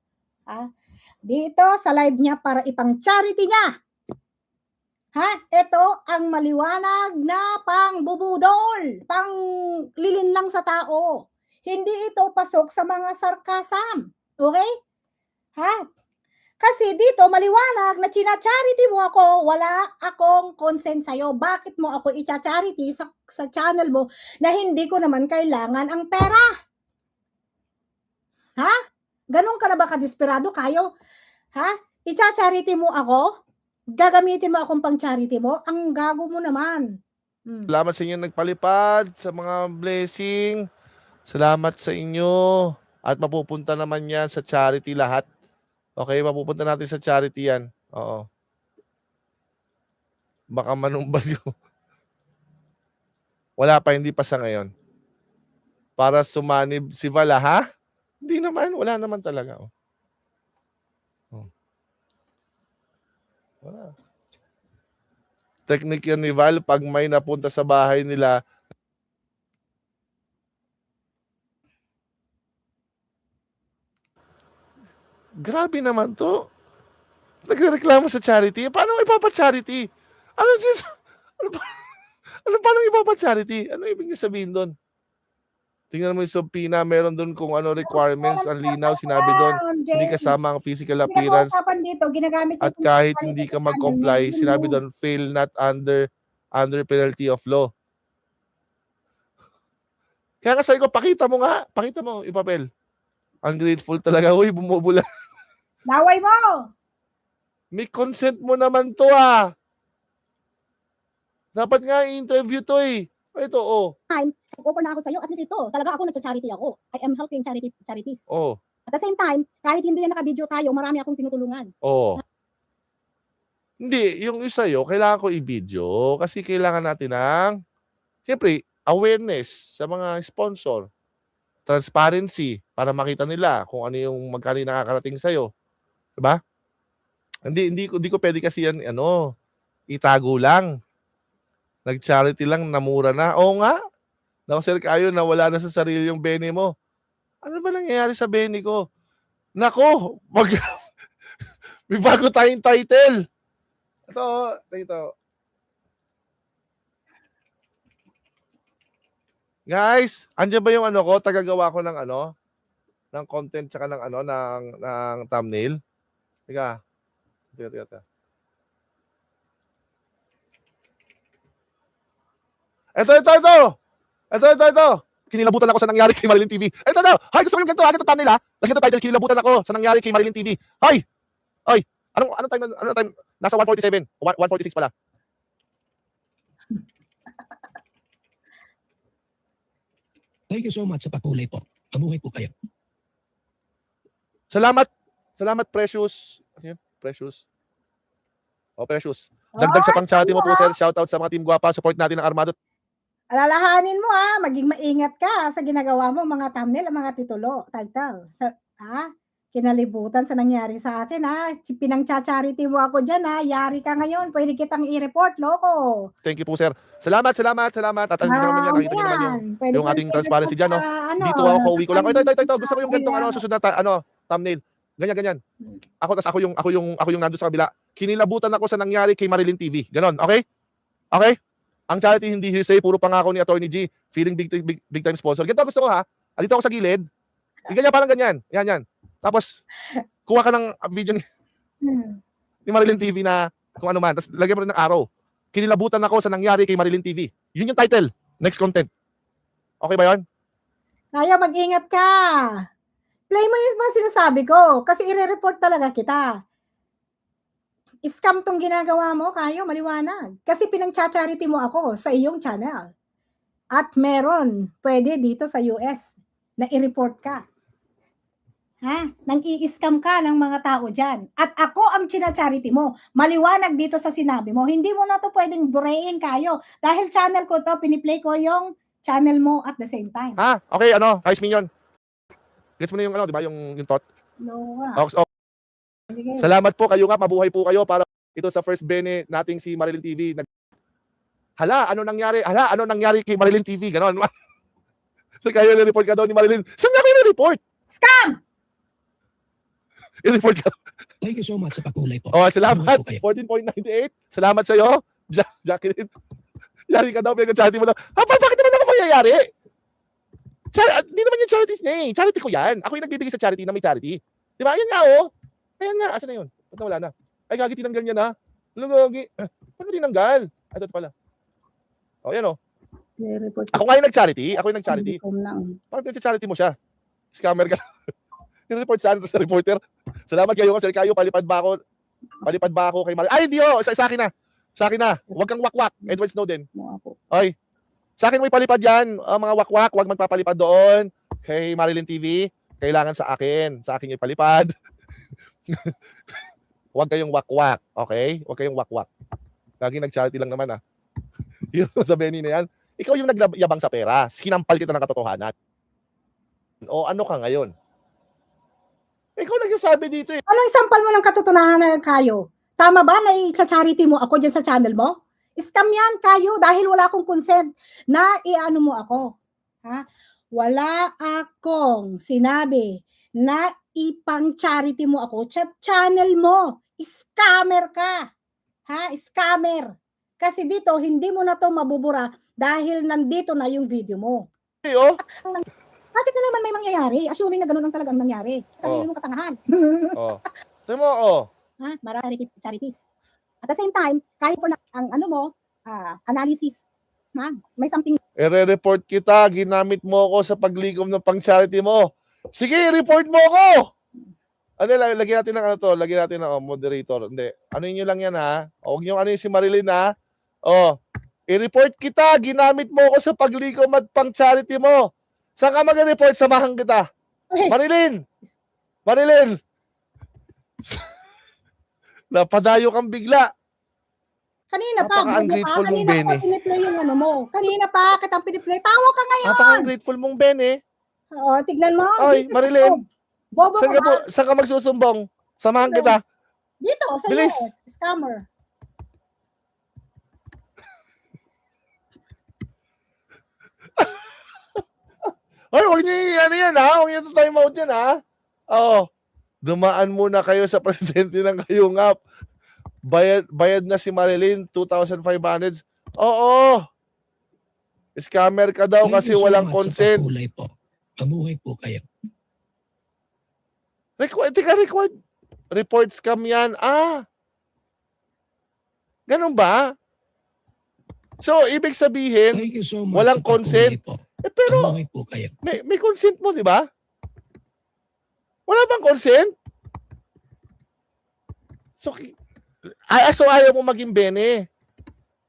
Dito sa live niya para ipang charity niya. Ito ang maliwanag na pangbubudol, pang lilinlang sa tao. Hindi ito pasok sa mga sarcasm. Okay? Kasi dito maliwanag na charity mo ako, wala akong consent sa'yo. Bakit mo ako i-charity sa channel mo na hindi ko naman kailangan ang pera? Ganon ka na ba kadesperado, Kayo? I-charity mo ako? Gagamitin mo akong pang charity mo? Ang gago mo naman. Salamat sa inyo nagpalipad, sa mga blessing. Salamat sa inyo. At mapupunta naman yan sa charity lahat. Okay, mapupunta natin sa charity yan. Oo. Baka manumbas yung... Wala pa, hindi pa sa ngayon. Para sumanib si Vala, ha? Hindi naman, wala naman talaga. Wala. Technique yan ni Val, pag may napunta sa bahay nila, grabe naman to. Nagreklamo sa charity. Paano ipapa-charity? Paano ipapa-charity? Ano ibig niya sabihin doon? Tingnan mo yung subpoena, meron doon kung ano requirements, ang linaw, sinabi doon. Hindi kasama ang physical appearance. Dito, ginagamit At kahit hindi ka mag-comply, sinabi doon, fail not under penalty of law. Kaya nga sabi ko, pakita mo yung papel. Ungrateful talaga. Uy, bumubula. Laway mo! May consent mo naman to, Dapat nga i-interview to, Ito, Offer na ako sa'yo, at least ito, talaga ako nagcha-charity ako. I am helping charities. At the same time, kahit hindi na naka-video tayo, marami akong tinutulungan. Oo. Hindi, yung sa'yo, kailangan ko i-video kasi kailangan natin ng, siyempre, awareness sa mga sponsor. Transparency para makita nila kung ano yung magkano yung nakakarating sa'yo. Diba? Hindi ko pwede kasi yan, itago lang. Nag-charity lang, namura na. Oo nga. Naku, Sir Kayo, nawala na sa sarili yung bene mo. Ano ba nangyayari sa bene ko? Nako, may bago tayong title. Ito. Guys, andyan ba yung ko, tagagawa ko ng ng content tsaka ng ng thumbnail? Teka. Ito. Kinilabutan ako sa nangyari kay Marilyn TV. Ito. Hay, gusto ko yung ganito, ganito thumbnail ha. Tapos ganito title, kinilabutan ako sa nangyari kay Marilyn TV. Hay! Anong time? Nasa 147. 146 pala. Thank you so much sa pakulay po. Mabuhay po kayo. Salamat, Precious. Ano yun? Precious. Precious. Dagdag sa pang-charity mo po, sir. Shoutout sa mga team Guwapa. Support natin ang Armado. Alalahanin mo maging maingat ka sa ginagawa mo, mga thumbnail, mga titulo, title. Kinalibutan sa nangyari sa akin pinang-charity mo ako dyan yari ka ngayon, pwede kitang i-report, loko. Thank you po, sir. Salamat. At ano naman yan, nakita nyo naman yung ating transparency dyan, no? Dito ako, uwi ko lang. Ito. Gusto ko yung ganitong susunod na thumbnail. Ganyan. Ako yung nandun sa kabila. Kinilabutan ako sa nangyari kay Marilyn TV. Ganon, okay? Okay? Ang charity hindi hearsay, puro pangako ni Attorney G. Feeling big time sponsor. Ganito gusto ko Dito ako sa gilid. Ganyan, parang ganyan. Yan. Tapos, kuha ka ng video ni Marilyn TV na kung ano man. Tapos, lagyan mo rin ng araw. Kinilabutan ako sa nangyari kay Marilyn TV. Yun yung title. Next content. Okay ba yun? Kaya mag-ingat ka. Play mo yung mga sinasabi ko. Kasi i-report talaga kita. Scam tong ginagawa mo, Kayo, maliwanag. Kasi pinang-charity mo ako sa iyong channel. At meron, pwede dito sa US na i-report ka. Nang i-scam ka ng mga tao dyan. At ako ang china-charity mo. Maliwanag dito sa sinabi mo. Hindi mo na to pwedeng burein, Kayo. Dahil channel ko to, piniplay ko yung channel mo at the same time. Okay, Guys, Minion. Gets mo na yung di ba, yung thought? No, Salamat po kayo nga, mabuhay po kayo para ito sa first bene nating si Marilyn TV. Ano nangyari kay Marilyn TV? Ganon. So kayo ni-report ka daw ni Marilyn. Saan niya kayo ni-report? Scam! I-report ka. Thank you so much sa pakulay po. Salamat. Mabuhay po kayo. 14.98. Salamat sa iyo. Jacqueline. Yari ka daw, pinag-charity mo daw. Bakit naman ako mangyayari? Hindi naman yung charities niya eh. Charity ko yan. Ako yung nagbibigay sa charity na may charity. Di ba? Ayan nga Ayan nga. Asa na yun? Ba't wala na? Ay, gagi, tinanggal niya na. Lugogi. Paano tinanggal? Ito pala. Yan Ako nga yung nag-charity. Parang pinag-charity mo siya. Scammer ka. Yung-report sa reporter. Salamat kayo kasi kayo, palipad ba ako kay Marilyn. Ay, hindi sa akin na. Sa akin na. Huwag kang wakwak. Edward Snowden. Ay. Sa akin mo ipalipad yan. Mga wakwak, huwag magpapalipad doon. Kay Marilyn TV. Kailangan sa akin. Sa akin yung ipalipad. Huwag kayong wakwak, okay? Huwag kayong wakwak. Lagi nag-charity lang naman Yun sa Benny na yan. Ikaw yung nagyabang sa pera. Sinampal kita ng katotohanan. O ano ka ngayon? Ikaw nagsasabi dito eh. Anong sampal mo ng katotohanan, Kayo? Tama ba na i-charity mo ako dyan sa channel mo? Scam yan, Kayo, dahil wala akong consent na i-ano mo ako. Wala akong sinabi na ipang-charity mo ako sa channel mo. Scammer ka. Scammer. Kasi dito, hindi mo na to mabubura dahil nandito na yung video mo. Bakit na naman may mangyayari? Assuming na gano'n ang talagang nangyari. Sabihin mo katangahan. Sabi mo, Marami charities. At the same time, kahit for ang analysis, may something. I-report kita, ginamit mo ako sa paglikom ng pang-charity mo. Sige, report mo ako! Lagyan natin ng lagyan natin ng moderator. Hindi. Ano nyo lang yan Huwag nyo si Marilyn i-report kita, ginamit mo ako sa paglikom at pang-charity mo. Saan ka mag-report? Samahan kita. Marilyn! Marilyn! Napadayo kang bigla. Kanina pa, Napaka-ungrateful mong kanina Bene. pa piniplay yung ano mo. Kanina pa, kitang piniplay. Tawa ka ngayon. Napaka-ungrateful mong Bene. Oo, tignan mo. Oy, Dito sa Marilyn. loob. Bobo Saan ka ka, ba? saan ka magsusumbong? Samahan kita. Dito, sa Bilis. US. Scammer. Ay, huwag niyo ano yan ha. Huwag niyo time out yan ha. Oo. Dumaan muna kayo sa presidente ng Kayungap. Bayad na si Marilyn, 2,500. Oo. Scammer ka daw Thank kasi you so walang much consent. Sa patuloy po. Mabuhay po kayo. Required. Report scam yan. Ganun ba? So, ibig sabihin, Thank you so much walang sa patuloy consent. po. Pero Mabuhay po kayo. may consent mo, di ba? Wala bang consent? So, so ayaw mo maging Bene.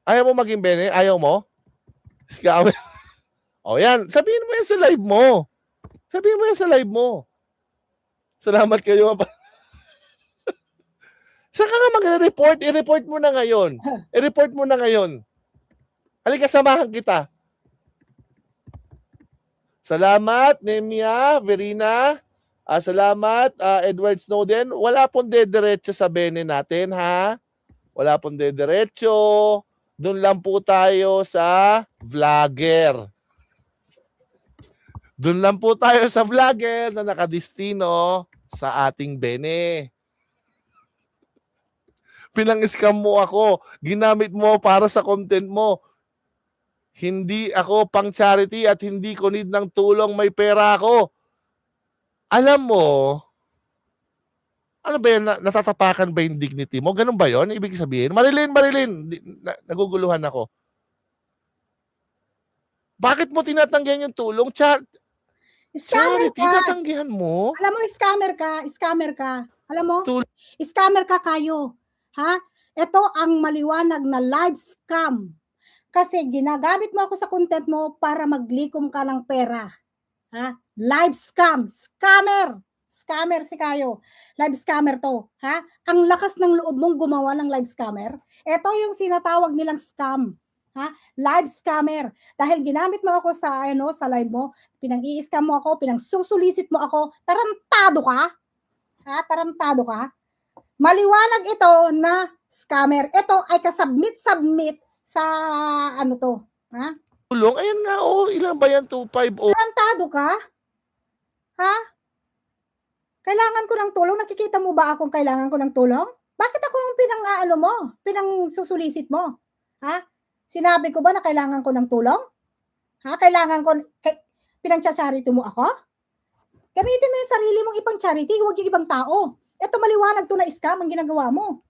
Ayaw mo maging Bene? Ayaw mo? Scammer. O yan, sabihin mo yan sa live mo. Sabihin mo yan sa live mo. Salamat kayo. Saan ka nga mag-report? I-report mo na ngayon. I-report mo na ngayon. Halika, samahan kita. Salamat, Nemia, Verina. Salamat, Edward Snowden. Wala pong dediretso sa Bene natin, ha? Wala pong dediretso. Doon lang po tayo sa vlogger. Doon lang po tayo sa vlogger na nakadistino sa ating Bene. Pinang-scam mo ako. Ginamit mo para sa content mo. Hindi ako pang charity at hindi ko need ng tulong. May pera ako. Alam mo, ano ba yun? Natatapakan ba yung dignity mo? Ganun ba yun? Ibig sabihin, Marilyn, naguguluhan ako. Bakit mo tinatanggihan yung tulong? Scammer Charity, ka. tatanggihan mo? Alam mo, scammer ka. Scammer ka. Alam mo? Tul- Scammer ka kayo. Ha? Ito ang maliwanag na live scam. Kasi ginagamit mo ako sa content mo para maglikom ka ng pera. Ha? Live scam. Scammer. Scammer si kayo. Live scammer to. Ha? Ang lakas ng loob mong gumawa ng live scammer. Ito yung sinatawag nilang scam. Ha? Live scammer. Dahil ginamit mo ako sa sa live mo, pinang-i-scam mo ako, pinang-susulisit mo ako, tarantado ka? Ha? Tarantado ka? Maliwanag ito na scammer. Ito ay kasubmit sa ha? Tulong? Ayan nga, ilan ba yan? 250. Tarantado ka? Ha? Kailangan ko ng tulong? Nakikita mo ba akong kailangan ko ng tulong? Bakit ako ang pinang-susulisit mo? Ha? Sinabi ko ba na kailangan ko ng tulong? Ha? Pinang-charity mo ako? Gamitin mo yung sarili mong ipang-charity, huwag yung ibang tao. Ito maliwanag to na scam ang ginagawa mo.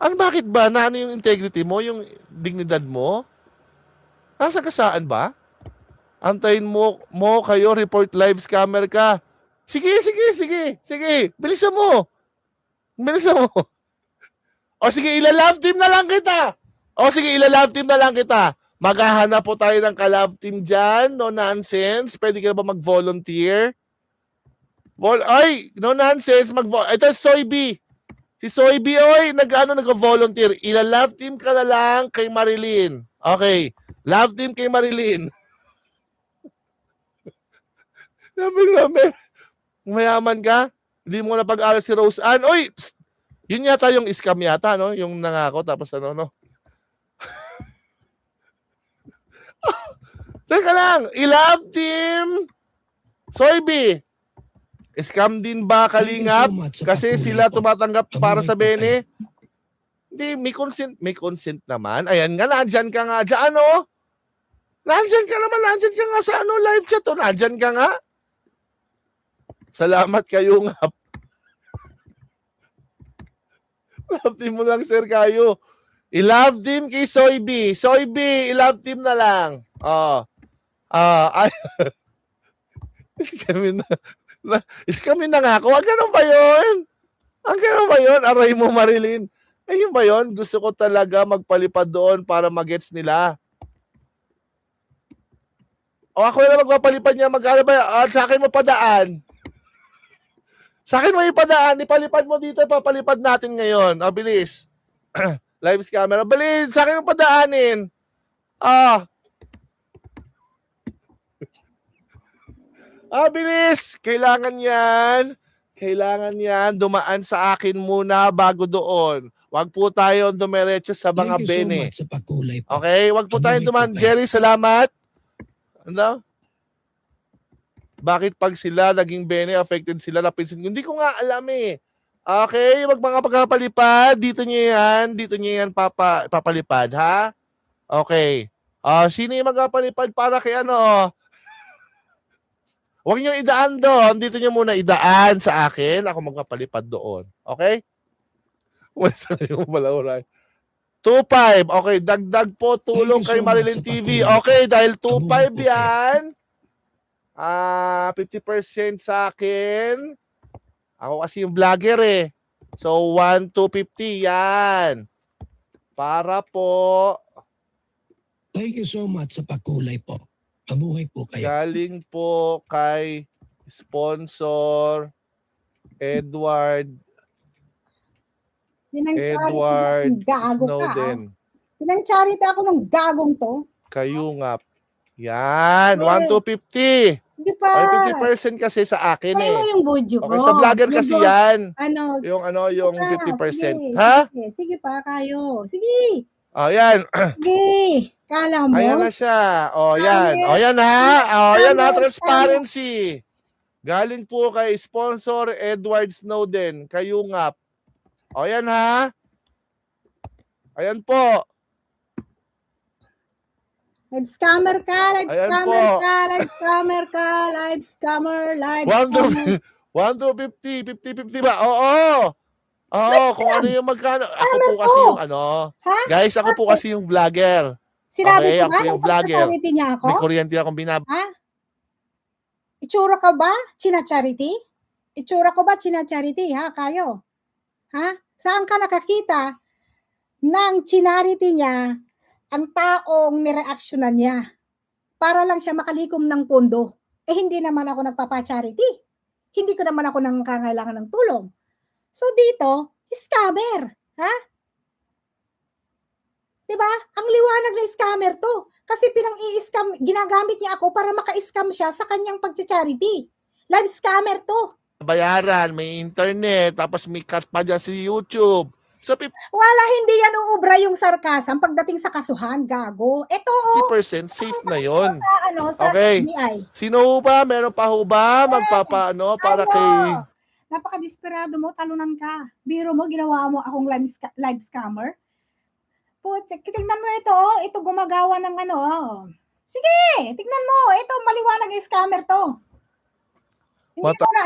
Bakit ba? Ano yung integrity mo? Yung dignidad mo? Nasa kasaan ba? Antayin mo kayo, report live scammer ka. Sige. Bilisan mo. O sige, ila-love team na lang kita. Maghahanap po tayo ng ka-love team dyan. No nonsense. Pwede ka na ba mag-volunteer? No nonsense. Ito, Soybi. Si Soybi, nag-volunteer. Ila-love team ka na lang kay Marilyn. Okay. Love team kay Marilyn. Namin. Mayaman ka? Hindi mo na pag-aral si Rose Ann. Psst! Yun yata yung scam yata, no? Yung nangako, tapos no? Teka lang. I-love team. Soybi. Scam din ba, Kalingap? Thank you so much sa Kasi patuloy sila po. tumatanggap para Mabuhay sa po kayo. Bene. Hindi, may consent naman. Ayan nga, nandyan ka nga dyan, Nandyan ka nga sa live chat, Nandyan ka nga. Salamat kayo nga. Love team mo lang, Sir Kayo. I-love team kay Soybi. Soybi, i-love team na lang. Iskamin na nga ako. Ganun ba yun? Aray mo, Marilyn. Ayun ba yun? Gusto ko talaga magpalipad doon para magets nila. O ako na magpapalipad niya, magkano ba? Sa akin mo padaan. Sa akin mo ipadaan, ipalipad mo dito, papalipad natin ngayon. O, bilis. Live camera. Bilis, sa akin mo padaanin. Bilis. Kailangan yan dumaan sa akin muna bago doon. Wag po tayo dumiretso sa mga Thank you so bene. much sa pagkulay po. Okay? Wag po tayo dumaan. Jerry, salamat. Ano? Bakit pag sila naging bene, affected sila, napinsin ko? Hindi ko nga alam eh. Okay? Wag mga pagpapalipad. Dito niyo yan papalipad, ha? Okay. Sino yung magpapalipad para kay ano? Huwag niyo idaan doon. Dito niyo muna idaan sa akin. Ako magpapalipad doon. Okay? Wala sa yung malauray. 2.5. Okay, dagdag po tulong Thank you kay so Marilyn much sa TV. patuloy. Okay, dahil 2.5 Kamuhay po yan. 50% sa akin. Ako kasi yung vlogger eh. So, 1,250 yan. Para po, Thank you so much sa pagkulay po. Mabuhay po kayo. galing po kay sponsor Edward Gago ka. Snowden. Pinang-charity ako ng gagong to. Kayungap. Yan, Yes. 1,250. Hindi pa. Okay, 50% kasi sa akin Kaya mo eh. yung budyo ko. Okay, sa vlogger Yung kasi bo- yan. Ano, Yung sige, 50%. sige, Ha? sige pa kayo. Sige. Yan. Sige. Kala mo? Ayan na siya. Yan. Yes. Yan ha. Yan ha, Tama, transparency. Galing po kay sponsor Edward Snowden, Kayungap. Yan ha. Ayan po. Live scammer ka, live Ayan scammer po. ka, live scammer ka, live scammer, live 1,250, 50-50 ba? Oo. Kung ano yung magkano. Ako po kasi yung ano. Ha? Guys, ako po kasi yung vlogger. Sinabi Okay, ko ako ba? yung Nung vlogger. pagka-charity niya ako? May kuryente akong Itsura ka ba? China-charity? Itsura ko ba china-charity, ha? Kayo? Ha? Saan ka nakakita ng chinarity niya ang taong nireaksyonan niya para lang siya makalikom ng pondo? Hindi naman ako nagpapa-charity. Hindi ko naman ako nangangailangan ng tulong. So dito, scammer. Ha? Diba? Ang liwanag na scammer to. Kasi pinang-i-scam, ginagamit niya ako para maka-scam siya sa kanyang pag-charity. Live scammer to. bayaran, may internet, tapos may cut pa dyan si YouTube. So, Wala, hindi yan uubra yung sarcasm pagdating sa kasuhan, gago. Ito, 50% safe na yon. sa Okay. FBI. Sino ho ba? Meron pa ho ba? Magpapaano para kay... Napaka-desperado mo, talunan ka. Biro mo, ginawa mo akong live scammer. Putik, tignan mo ito, ito gumagawa ng ano. Sige, tignan mo, ito maliwanag yung scammer to.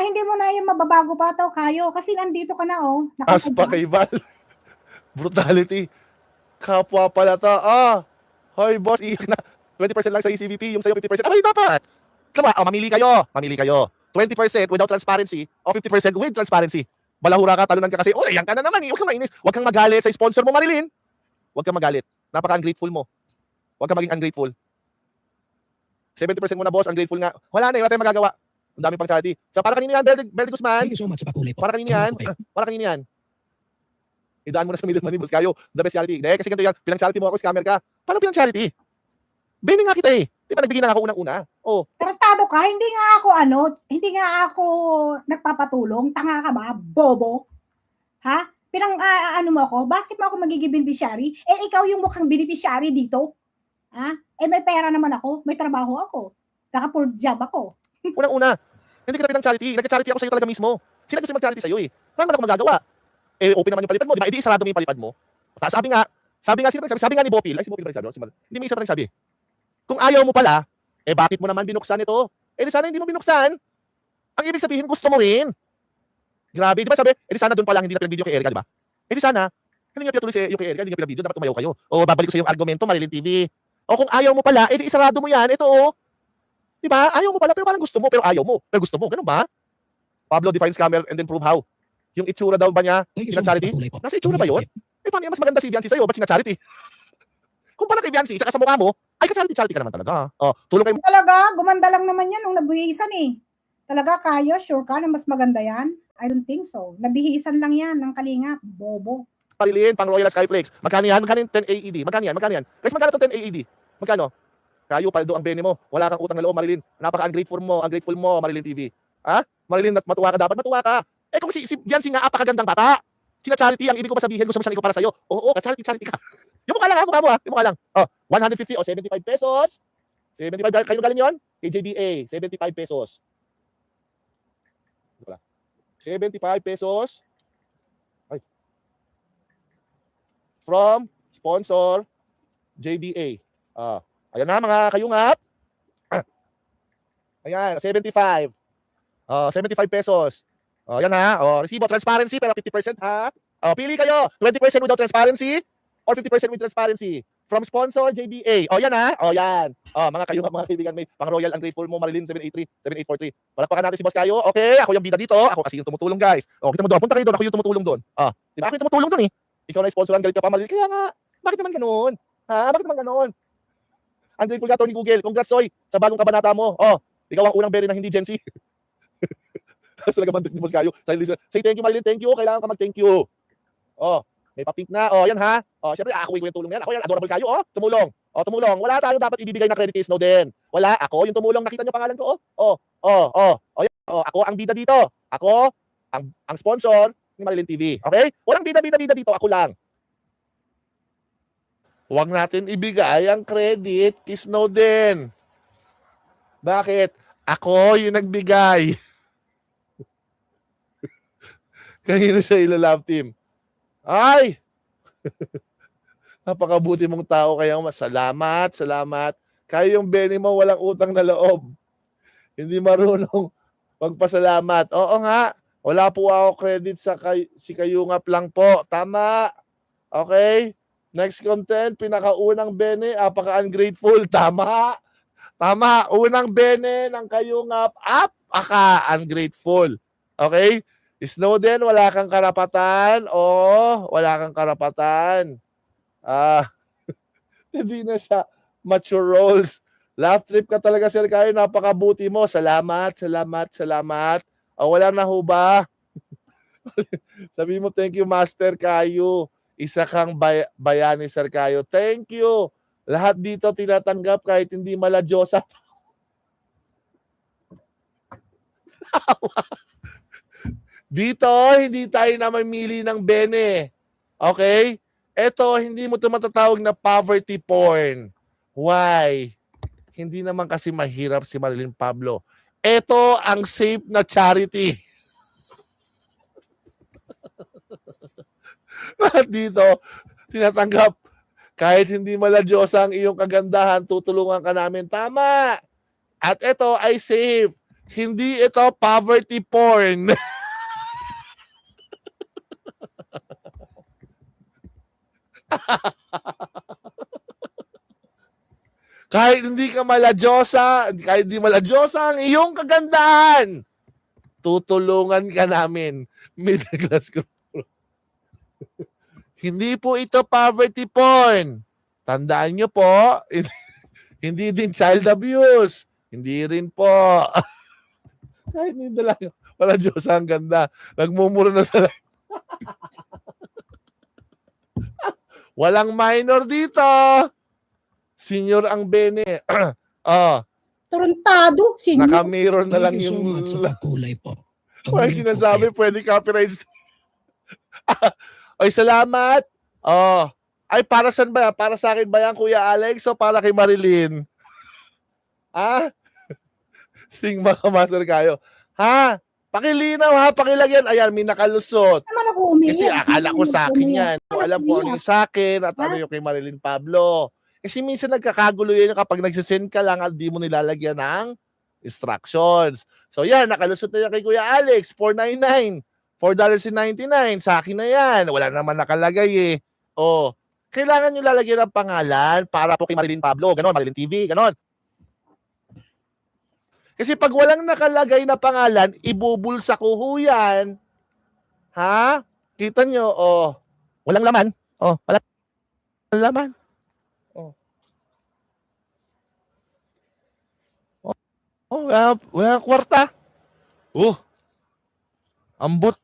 Hindi mo na yung mababago pa to, kayo, kasi nandito ka na, oh. As pa kay Val. Brutality. Kapwa pala to. Hoy boss, iyak na. 20% lang sa ECVP, yung sa'yo 50%. Abay, dapat. Tama, mamili kayo. 20% without transparency o 50% with transparency. Balahura ka, talunan ka kasi, yan ka na naman. Huwag kang mainis. Huwag kang magalit sa sponsor mo, Marilyn. Huwag kang magalit. Napaka-ungrateful mo. Huwag kang maging ungrateful. 70% mo na, boss. Ungrateful nga. Wala na, wala tayong magagawa. Ang dami pang charity. So, para kanina yan, Berde Guzman. Thank you so much sa pakulay po. Para kanina yan. Para kanina yan. Idaan mo na sa Million Money Boss kayo. The best charity. Dahil kasi ganito yan. Pinang-charity mo ako, scammer ka. Paano pinang-charity? Bene nga kita eh. Di ba nagbigay na ako unang-una? Tratado ka, hindi nga ako nagpapatulong. Tanga ka ba? Bobo? Ha? Ano mo ako? Bakit mo ako magiging beneficiary? Ikaw yung mukhang beneficiary dito. Ha? May pera naman ako. May trabaho ako. Naka-full job ako. Unang-una. Hindi kita pinang-charity. Nag-charity ako sa'yo talaga mismo. Sila gusto yung mag-charity sa'yo eh. Paano man ako magagawa? Open naman yung palipad mo. Di ba? Sarado mo yung palipad mo. Sabi nga ni Bopil. Ay, si Bopil ba nagsabi? Hindi, may isa pa nagsabi. Kung ayaw mo pala, bakit mo naman binuksan ito? Di sana hindi mo binuksan. Ang ibig sabihin, gusto mo rin. Grabe, di ba sabi? Di sana doon pa lang hindi na pinag-video kay Erica, di ba? Di sana, hindi nga pinatuloy yung kay Erica, hindi nga pinag-video, dapat tumayaw kayo. Babalik ko sa yung argumento, Marilyn TV. Kung ayaw mo pala, di isarado mo yan, ito Di ba? Ayaw mo pala, pero parang gusto mo, pero ayaw mo. Pero gusto mo, ganun ba? Pablo defines scammer and then prove how. Yung itsura daw ba niya, charity? Nasa itsura ba yun? Paano yan mas maganda si Viancy sa'yo? Ba't charity? Kung parang kay Viancy, saka sa mukha mo, Ay, ka-charity ka naman talaga. Oh, tulong kayo. Talaga, gumanda lang naman yan nung nabihisan eh. Talaga, Kayo, sure ka na mas maganda yan? I don't think so. Nabihisan lang yan ng Kalingap. Bobo. Marilyn, pang Royal Skyflakes. Magkano yan? Magkano yung 10 AED? Magkano yan? Magkano yan? Guys, magkano to 10 AED? Magkano? Kayo, paldo ang bene mo. Wala kang utang na loob, Marilyn. Napaka-ungrateful mo, Marilyn TV. Ha? Marilyn, matuwa ka dapat. Matuwa ka. Eh kung si Biancy nga, apakagandang bata. Sina-charity, ang ibig ko ba sabihin, gusto mo siyang iko para sa'yo? Oo, ka-charity ka. Yung mukha lang ha, mukha mo ha. Yung mukha lang. Oh, 150 o 75 pesos. 75, kayo galing yun? KJBA, 75 pesos. 75 pesos. Ay. From sponsor JBA. Ayan na mga kayungap. Ayan, 75. 75 pesos. Ayan ha. Resibo, transparency, pero 50% ha. Pili kayo. 20% without transparency or 50% with transparency. From sponsor JBA. Yan ha. Yan. Mga kayungap, mga kaibigan, may pang Royal Ungrateful mo, Marilyn 783, 7843. Palakpakan natin si Boss Kayo. Okay, ako yung bida dito. Ako kasi yung tumutulong, guys. Kita mo doon. Punta kayo doon. Ako yung tumutulong doon. Diba? Ako yung tumutulong doon eh. Ikaw na sponsor, galit ka pa, Marilyn. Kaya nga, bakit naman ganoon? Bakit naman ganoon? Ungrateful ka, Tony Google. Congrats, Soy, sa bagong kabanata mo. Ikaw ang unang berry na hindi Gen Z. Tapos talaga bantik ni Boss Kayo. Say thank you, Marilyn. Thank you. Kailangan ka mag-thank you. May pa-pink na. Yan ha. Syempre, ako yung tulong yan. Ako yan, adorable Kayo. Tumulong. Tumulong. Wala tayo dapat ibibigay na credit case no din. Wala. Ako yung tumulong. Nakita niyo pangalan ko. Yan. Ako ang bida dito. Ako ang sponsor ni Marilyn TV. Okay? Walang bida dito. Ako lang. Huwag natin ibigay ang credit kay Snowden. Bakit? Ako yung nagbigay. Kanino sa ilo love team? Ay! Napakabuti mong tao, kaya salamat. Kayo yung bene mo, walang utang na loob. Hindi marunong magpasalamat. Oo nga, wala po ako credit sa si Kayungap lang po. Tama. Okay? Next content, pinakaunang bene, apaka-ungrateful. Tama. Unang bene ng Kayungap, apaka-ungrateful. Okay? Snowden, wala kang karapatan. Wala kang karapatan. Hindi na siya mature roles. Laugh trip ka talaga, Sir Kayo. Napakabuti mo. Salamat. Wala na ho ba? Sabi mo, thank you, Master Kayo. Isa kang bayani, Sir Kayo. Thank you. Lahat dito tinatanggap kahit hindi mala Diyosa. Dito, hindi tayo na mamili ng bene. Okay? Ito, hindi mo ito matatawag na poverty porn. Why? Hindi naman kasi mahirap si Marilyn Pablo. Ito ang safe na charity. Dito, tinatanggap. Kahit hindi maladyosa ang iyong kagandahan, tutulungan ka namin. Tama. At ito ay safe. Hindi ito poverty porn. Kahit hindi ka maladyosa, kahit hindi maladyosa ang iyong kagandahan, tutulungan ka namin. Middle class group. Hindi po ito poverty porn. Tandaan nyo po, hindi din child abuse. Hindi rin po. Kahit hindi lang, maladyosa ang ganda. Nagmumura na sa walang minor dito. Senior ang bene. Tarantado. Senior. Naka-mirror na lang Thank you so yung much sa kulay po. Wala sinasabi, pwede copyright. Ay, salamat. Ay, para saan ba yan? Para sa akin ba yan, Kuya Alex? O para kay Marilyn? Sing mga Master Kayo. Pakilinaw ha, pakilagyan. Ayan, may nakalusot. Naman ako umiyak. Kasi akala ko sa akin yan. So, alam ko ano yung sa akin at ano yung kay Marilyn Pablo. Kasi minsan nagkakagulo yun kapag nagsisend ka lang at di mo nilalagyan ng instructions. So yan, nakalusot na yan kay Kuya Alex, $4.99. $4.99. Sa akin na yan. Wala naman nakalagay eh. Kailangan nyo lalagyan ng pangalan para po kay Marilyn Pablo. Ganon, Marilyn TV, ganon. Kasi pag walang nakalagay na pangalan, ibubulsa ko ho yan. Kita nyo, walang laman. Walang laman. Oh, wala kwarta. Oh, ambot.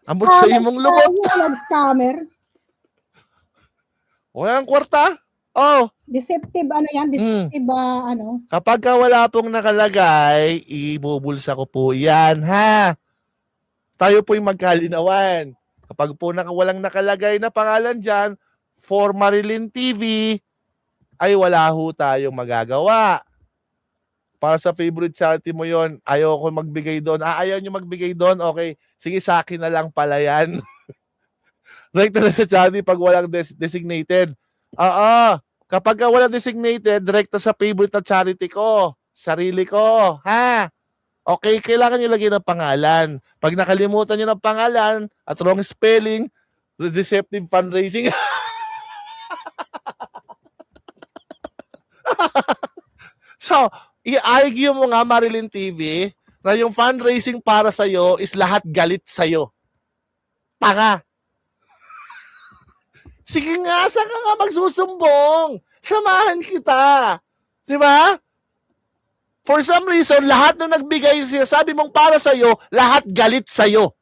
Ambot sa imong lubot. Scammer. Wala kwarta. Oh, Deceptive, ano yan? Deceptive, ano? kapag ka wala pong nakalagay, ibubulsa ko po yan, ha? Tayo po'y magkalinawan. Kapag po walang nakalagay na pangalan dyan, for Marilyn TV, ay wala ho tayong magagawa. Para sa favorite charity mo yon, ayaw ko magbigay doon. Ayaw nyo magbigay doon? Okay. Sige, sa akin na lang pala yan. Direkta na sa charity pag walang designated. Oo. Kapag walang designated, direkta sa favorite na charity ko. Sarili ko. Ha? Okay, kailangan nyo lagyan ng pangalan. Pag nakalimutan nyo ng pangalan at wrong spelling, deceptive fundraising. So, i-argue mo nga, Marilyn TV, na yung fundraising para sa'yo is lahat galit sa'yo. Tanga. Sige nga, saan ka nga magsusumbong? Samahan kita. Diba? For some reason, lahat ng nagbigay sabi mong para sa'yo, lahat galit sa'yo.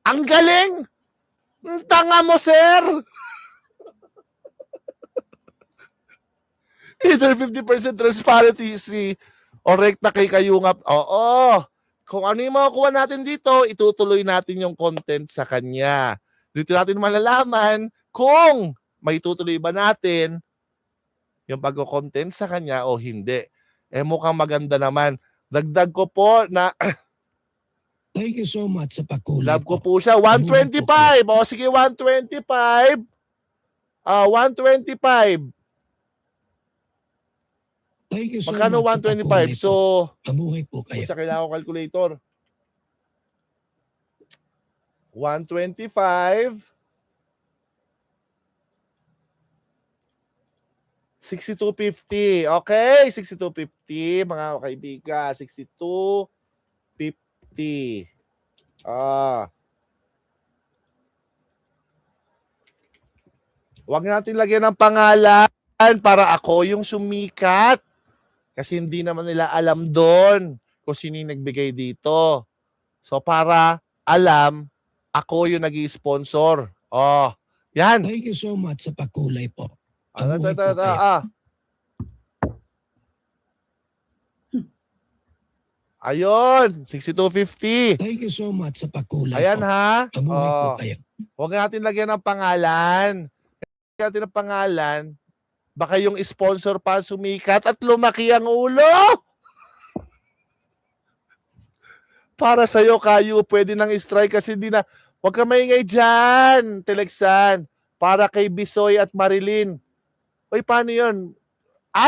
Ang galing! Ang tanga mo, sir! Either 50% transparency o rekta kay Kayungap. Oo. Kung ano yung makukuha natin dito, itutuloy natin yung content sa kanya. Dito natin malalaman kung may tutuloy ba natin yung pag-content sa kanya o hindi. Eh mukhang maganda naman. Dagdag ko po na Thank you so much sa pagkulay love ko po siya. 125. O sige, 125. 125. Thank you so Magkano much sa 125? pagkulay po. So, Mabuhay po kayo. sa kailangan ko calculator. 125. 6250. Okay, 6250 mga kaibigan. 6250. Huwag natin lagyan ng pangalan para ako yung sumikat. Kasi hindi naman nila alam doon kung sino yung nagbigay dito. So para alam, ako yung nag-i-sponsor. Oh, yan. Thank you so much sa pagkulay po. Ano, Mabuhay po kayo. Ayun, 6250. Thank you so much sa pagkulay Ayan po. ha. Mabuhay po Oh, kayo. huwag natin lagyan ng pangalan. Lagyan natin ng pangalan. Baka yung sponsor pa sumikat at lumaki ang ulo. Para sa'yo, Kayo, pwede nang strike kasi hindi na. Huwag ka maingay dyan, Telexan. Para kay Bisoy at Marilyn. Uy, paano yun?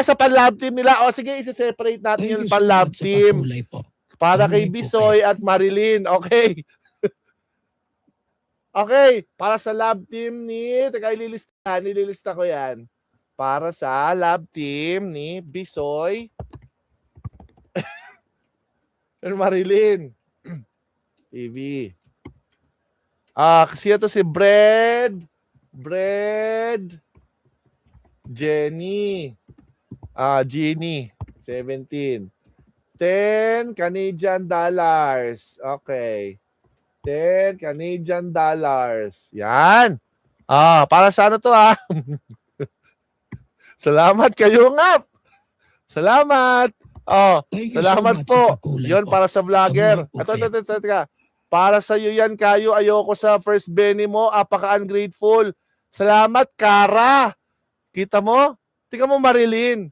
Sa pan-love team nila. O sige, isa-separate natin Thank yung you so pan-love much sa team. pagkulay po. Para kay Mabuhay po Bisoy at Marilyn. Okay. Okay. Para sa love team ni... Teka, nililista ko yan. Para sa love team ni Bisoy and Marilyn TV. Kasi ito si Jenny. Jeannie. 17. 10 Canadian dollars. Okay. 10 Canadian dollars. Yan. Para sa ano to Salamat kayo nga. Salamat. Thank you Salamat so much po. sa pagkulay Yon po. para sa vlogger. Mabuhay po Ito. Para sa iyo yan, Kayo. Ayoko sa first Benny mo. Apaka-ungrateful. Salamat, Kara. Kita mo? Tika mo, Marilyn.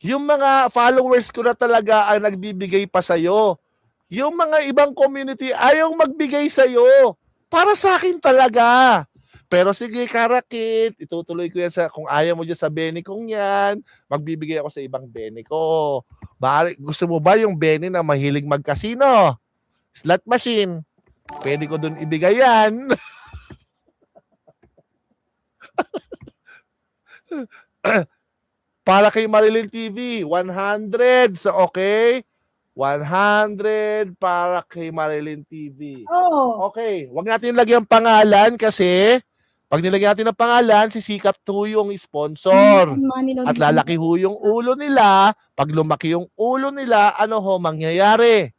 Yung mga followers ko na talaga ang nagbibigay pa sa'yo. Yung mga ibang community ayaw magbigay sa'yo. Para sa akin talaga. Pero sige, Karakit, itutuloy ko yan kung ayaw mo dyan sa Benny kong yan, magbibigay ako sa ibang Benny ko. Gusto mo ba yung Benny na mahilig magkasino? Slot machine. Pwede ko dun ibigay yan. Para kay Marilyn TV, 100. So, okay? 100 para kay Marilyn TV. Oh. Okay, wag natin lagyan pangalan kasi Pag nilagyan natin ng pangalan, sisikap to yung sponsor. Money At laundering. lalaki ho yung ulo nila. Pag lumaki yung ulo nila, ano ho mangyayari?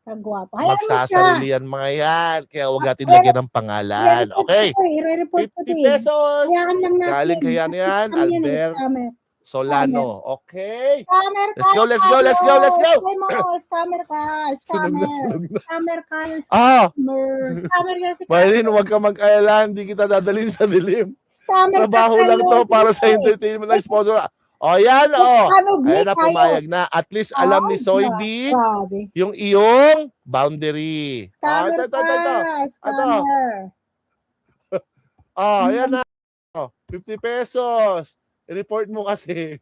Kagwapo. Hayaan mo siya. Magsasarili yan mga yan. Kaya huwag natin Pero- lagyan ng pangalan. Okay. I-report ko 50 din. pesos. Hayaan lang natin. Galing kaya yan, Scam yan eh, Albert scammer. Solano. Okay. Scammer Let's go, let's go, kayo. let's go, let's go. Try mo, scammer ka. Sunog na, Scammer. sunog na. Scammer kayo. Ah, Scammer ka si Maylin, huwag ka mag-alala. Hindi kita dadalhin sa dilim. Scammer ka Trabaho lang to kayo. para sa entertainment ng sponsor. O yan, o. Ano, Ayan na, kayo. pumayag na. At least alam ni Ah, Soy B Grabe. yung iyong boundary. Scammer ito. ka. Scammer. Ayan na. 50 pesos. I-report mo kasi.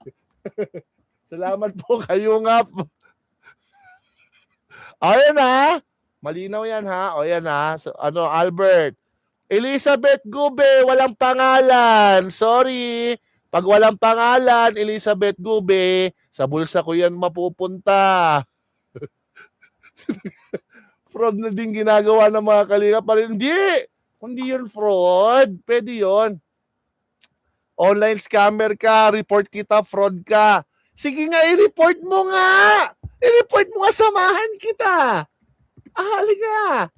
Salamat po, Kayungap. Ayan na. Malinaw yan ha. O yan ha. So, Albert. Elizabeth Gube, walang pangalan. Sorry. Pag walang pangalan, Elizabeth Gube, sa bulsa ko yan mapupunta. Fraud na din ginagawa ng mga kalingap. Hindi yun fraud. Pwede yun. Online scammer ka, report kita, fraud ka. Sige nga, i-report mo nga. I-report mo nga, samahan kita. Halika.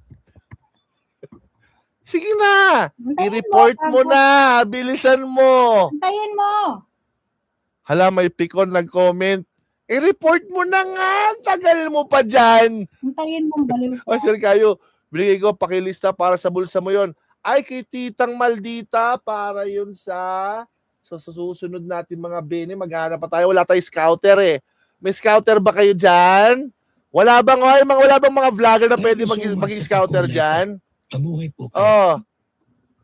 Sige na. I-report mo na. Bilisan mo. Antayin mo. Hala, may pikon nag-comment. I-report mo na nga. Tagal mo pa dyan. Antayin mo, baliw O, ka. sir kayo, binigay ko pakilista para sa bulsa mo yon. Ay, kay Titang Maldita para yun sa susunod natin mga bene. Maghanap pa tayo. Wala tayong scouter eh. May scouter ba kayo dyan? Wala bang mga vlogger na pwede maging scouter dyan? Mabuhay po kayo. Oh.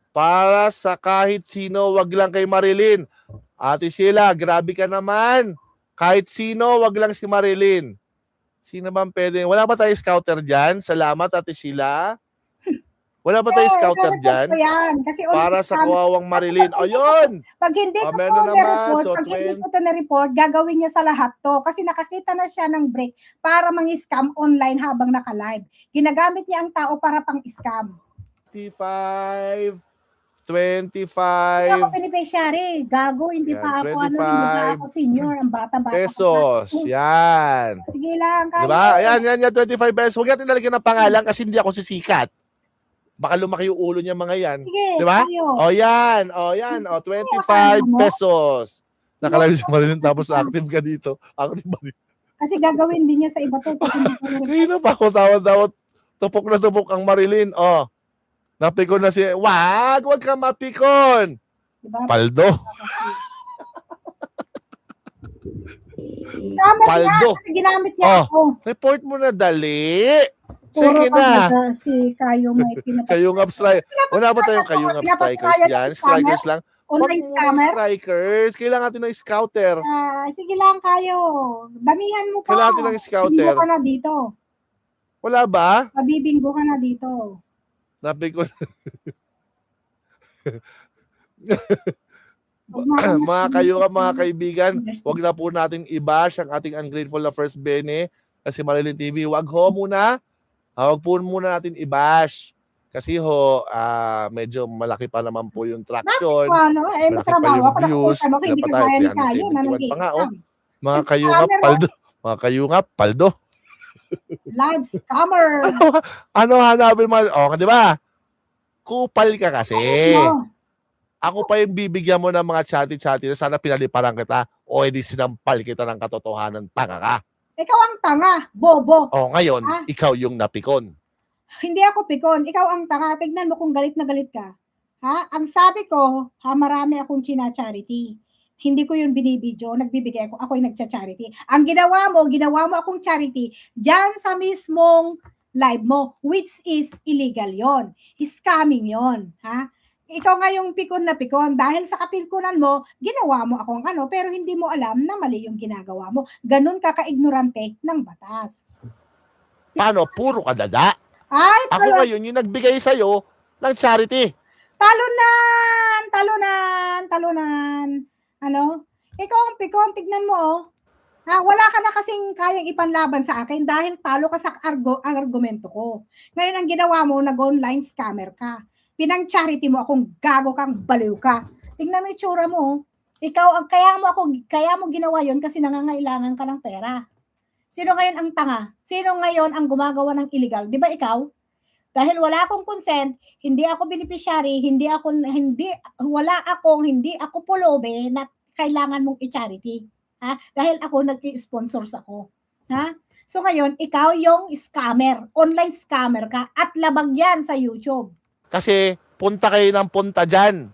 Para sa kahit sino, wag lang kay Marilyn. Ate Sheila, grabe ka naman. Kahit sino, wag lang si Marilyn. Sino bang pwede? Wala ba tayo scouter dyan? Salamat, Ate Sheila. Wala ba tayo scouter dyan? Kasi Para sa kawawang Marilyn. Ayun! Pag hindi ko meron to naman. na-report, So, pag hindi ko to na-report, gagawin niya sa lahat to. Kasi nakakita na siya ng break para mang-scam online habang naka-live. Ginagamit niya ang tao para pang-scam. 25, Hindi 25 ako beneficiary. Gago, hindi Yan, pa ako, hindi 25 pa ako senior. Ang bata-bata. pesos. Yan. Sige lang, kaya. Diba? Yan, 25 pesos. Huwag natin nalagyan ng pangalan kasi hindi ako sisikat. Baka lumaki yung ulo niya mga yan. Sige, Diba? tayo. O yan, 25 pesos. Nakalayo si Marilyn tapos active ka dito. Active ba dito? Kasi gagawin din niya sa iba to. Pag hindi ko na-report. Kaya na pa ako tawad. Tupok na tupok ang Marilyn. Napikon na si... Wag ka mapikon. Diba? Paldo. Tama Paldo. yan, kasi ginamit niya Oh. ako. Report mo na dali. Puro Sige na. pag- si Kayo may Kayungap strike. Wala ba tayong kayungap strikers yan? Strikers lang. Wag online mo scammer. strikers. Kailangan natin ng scouter. Sige lang Kayo. Damihan mo pa. Kailangan natin ng scouter. Bibinggo ka na dito. Wala ba? Mabibinggo ka na dito. Napikon. Huwag mo- Mga kayungap, mga kaibigan, wag na po natin i-bash ang ating ungrateful na first bene kasi Marilyn TV. Wag ho muna. Wag po muna natin i-bash. Kasi ho, medyo malaki pa naman po yung traction. Ano, may Malaki pa trabaho yung ako. views. Nakuha mo, hindi Dapat ka tayo gaya ni 371 Kayo na pa nga, oh. nag-i-scam. Mga kayungap, paldo. Mga kayungap, paldo. Live scammer. Ano hanapin mo? Di ba? Kupal ka kasi. Ano? Ako pa yung bibigyan mo ng mga chatty-chatty na sana pinaliparan kita o edi sinampal kita ng katotohanan. Tanga ka. Ikaw ang tanga, bobo. Ngayon, Ah. ikaw yung napikon. Hindi ako pikon. Ikaw ang tanga. Tignan mo kung galit na galit ka. Ha? Ang sabi ko, marami akong china-charity. Hindi ko yun binibidyo. Nagbibigay ako. Ako'y nagcha-charity. Ang ginawa mo akong charity dyan sa mismong live mo, which is illegal yon. Scamming yon. Ha? Ikaw nga yung pikon na pikon. Dahil sa kapilkunan mo, ginawa mo akong pero hindi mo alam na mali yung ginagawa mo. Ganun ka ka-ignorante ng batas. Paano? Puro ka dada. Ay, Ako ngayon yung nagbigay sa'yo ng charity. Talunan. Ano? Ikaw ang pikon, tignan mo oh. Wala ka na kasing kayang ipanlaban sa akin dahil talo ka sa argumento ko. Ngayon ang ginawa mo, nag-online scammer ka. Pinang-charity mo akong gago kang baliw ka. Tingnan mo yung itsura mo. Oh. Ikaw, kaya mo ginawa yon kasi nangangailangan ka ng pera. Sino ngayon ang tanga? Sino ngayon ang gumagawa ng illegal? Di ba ikaw? Dahil wala akong consent, hindi ako beneficiary, hindi ako pulobe na kailangan mong i-charity. Ha? Dahil ako nag-sponsors ako. Ha? So ngayon, ikaw yung scammer, online scammer ka at labag yan sa YouTube. Kasi punta kayo ng punta dyan.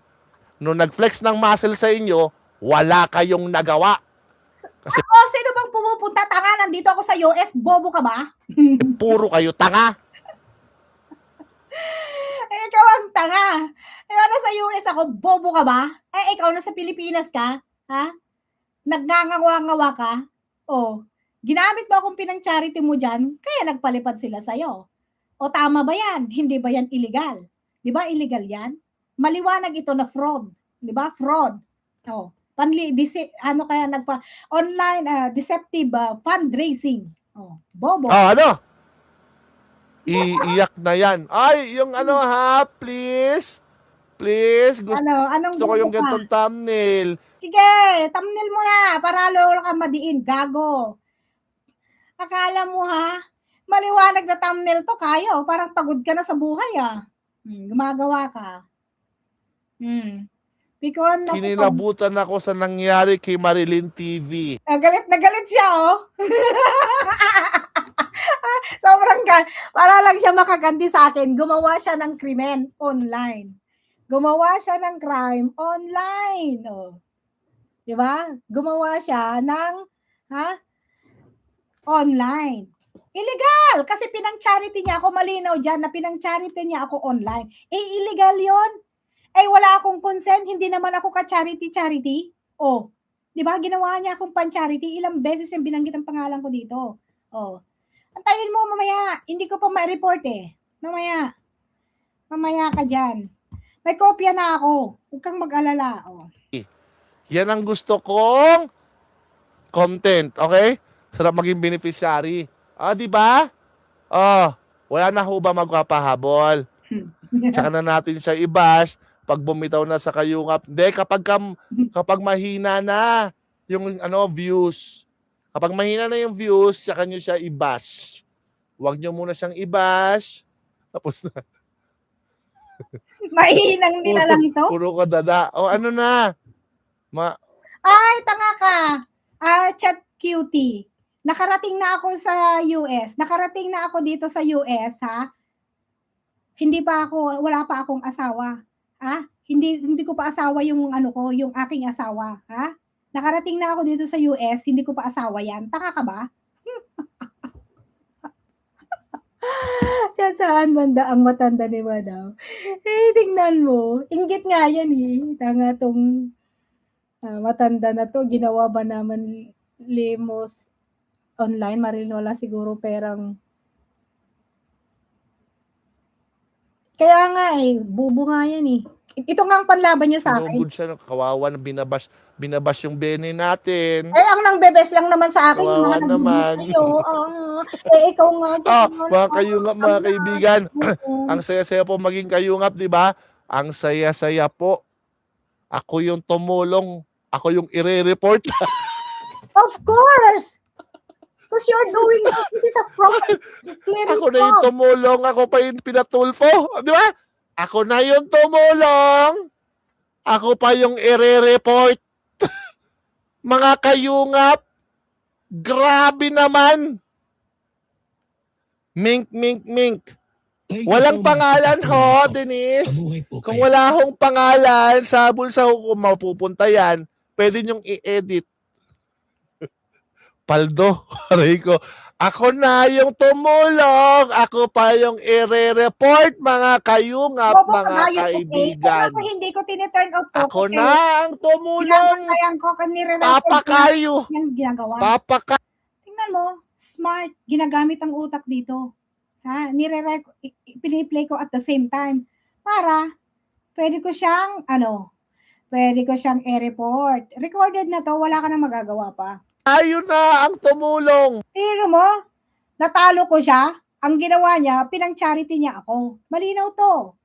Nung nag-flex ng muscle sa inyo, wala kayong nagawa. Kasi Ako, sino bang pumupunta? Tanga, nandito ako sa US, bobo ka ba? puro kayo tanga. Ikaw ang tanga. Nasa US ako, bobo ka ba? Ikaw nasa Pilipinas ka? Ha? Nagngangawa-ngawa ka? O, ginamit mo akong pinang-charity mo dyan, kaya nagpalipad sila sa'yo. O tama ba yan? Hindi ba yan illegal? Di ba illegal yan? Maliwanag ito na fraud. Di ba? Fraud. O, online deceptive fundraising. O, bobo. Ano? Iiyak na yan. Ay, yung ano ha, please. Please, Anong gusto ko yung bobo ka? ganitong thumbnail. Sige, thumbnail mo na para lolo ka madiin, gago. Akala mo ha, maliwanag na thumbnail to kayo, parang pagod ka na sa buhay ah. Gumagawa ka. Pikon na pikon. Kinilabutan ako sa nangyari kay Marilyn TV. Galit na galit siya oh. Sobrang para lang siya makaganti sa akin, gumawa siya ng krimen online. Gumawa siya ng crime online. Oh. 'Di ba? Gumawa siya ng online. Illegal kasi pinang-charity niya ako, malinaw diyan na pinang-charity niya ako online. Illegal 'yon. Wala akong consent, hindi naman ako ka-charity. Oh. 'Di ba? Ginawa niya akong pan-charity, ilang beses yung binanggit ang pangalan ko dito. Oh. Antayin mo mamaya, hindi ko pa ma-report eh. Mamaya ka diyan. May kopya na ako. Huwag kang mag-alala. Oh. Yan ang gusto kong content, okay? Sarap maging beneficiary. Di ba? Wala na ho ba magpapahabol? Tsaka na natin siya i-bash pag bumitaw na sa kayungap. Hindi, kapag mahina na yung views. Kapag mahina na yung views, saka nyo siya i-bash. Huwag nyo muna siyang i-bash. Tapos na. Maihinang nila lang ito? Puro ka dada. Ano na? Ay, tanga ka. Chat cutie. Nakarating na ako sa US. Nakarating na ako dito sa US, ha? Wala pa akong asawa. Ha? Hindi ko pa asawa yung yung aking asawa, ha? Nakarating na ako dito sa US, hindi ko pa asawa yan. Taka ka ba? Saan banda ang matanda ni Madam? Tingnan mo. Inggit nga yan eh. Tanga tong matanda na to. Ginawa ba naman limos online? Wala siguro perang. Kaya nga bubo nga yan eh. Ito nga ang panlaban niya sa akin. Sinubod siya, kawawa na binabash yung bene natin. Ang nang bebes lang naman sa akin. Kawawa naman. Ikaw nga. Mga kayungap, mga kaibigan. Ang saya-saya po maging kayungap, di ba? Ang saya-saya po. Ako yung tumulong. Ako yung ire-report. Of course! Because you're doing this is a fraud. Ako na yung tumulong. Ako pa yung pinatulfo. Di ba? Ako na yung tumulong. Ako pa yung ire-report. Mga kayungap. Grabe naman. Mink. Walang pangalan ho, Denise. Mabuhay po Kung kayo. wala hong pangalan sa bulsa kung mapupunta yan, pwede nyong i-edit. Paldo, aray ko. Ako na yung tumulong. Ako pa yung i-report, mga kayungap, mga kaibigan. Ako hindi ko tiniturn off to. Ako na ang tumulong. Pinapakayan ko Papa kayo. yung ginagawa. Papa kayo. Tingnan mo, smart. Ginagamit ang utak dito. Ha? Piniplay ko at the same time. Para, pwede ko siyang i-report. Recorded na to, wala ka nang magagawa pa. Tayo na ang tumulong. Pero mo, natalo ko siya. Ang ginawa niya, pinang-charity niya ako. Malinaw to.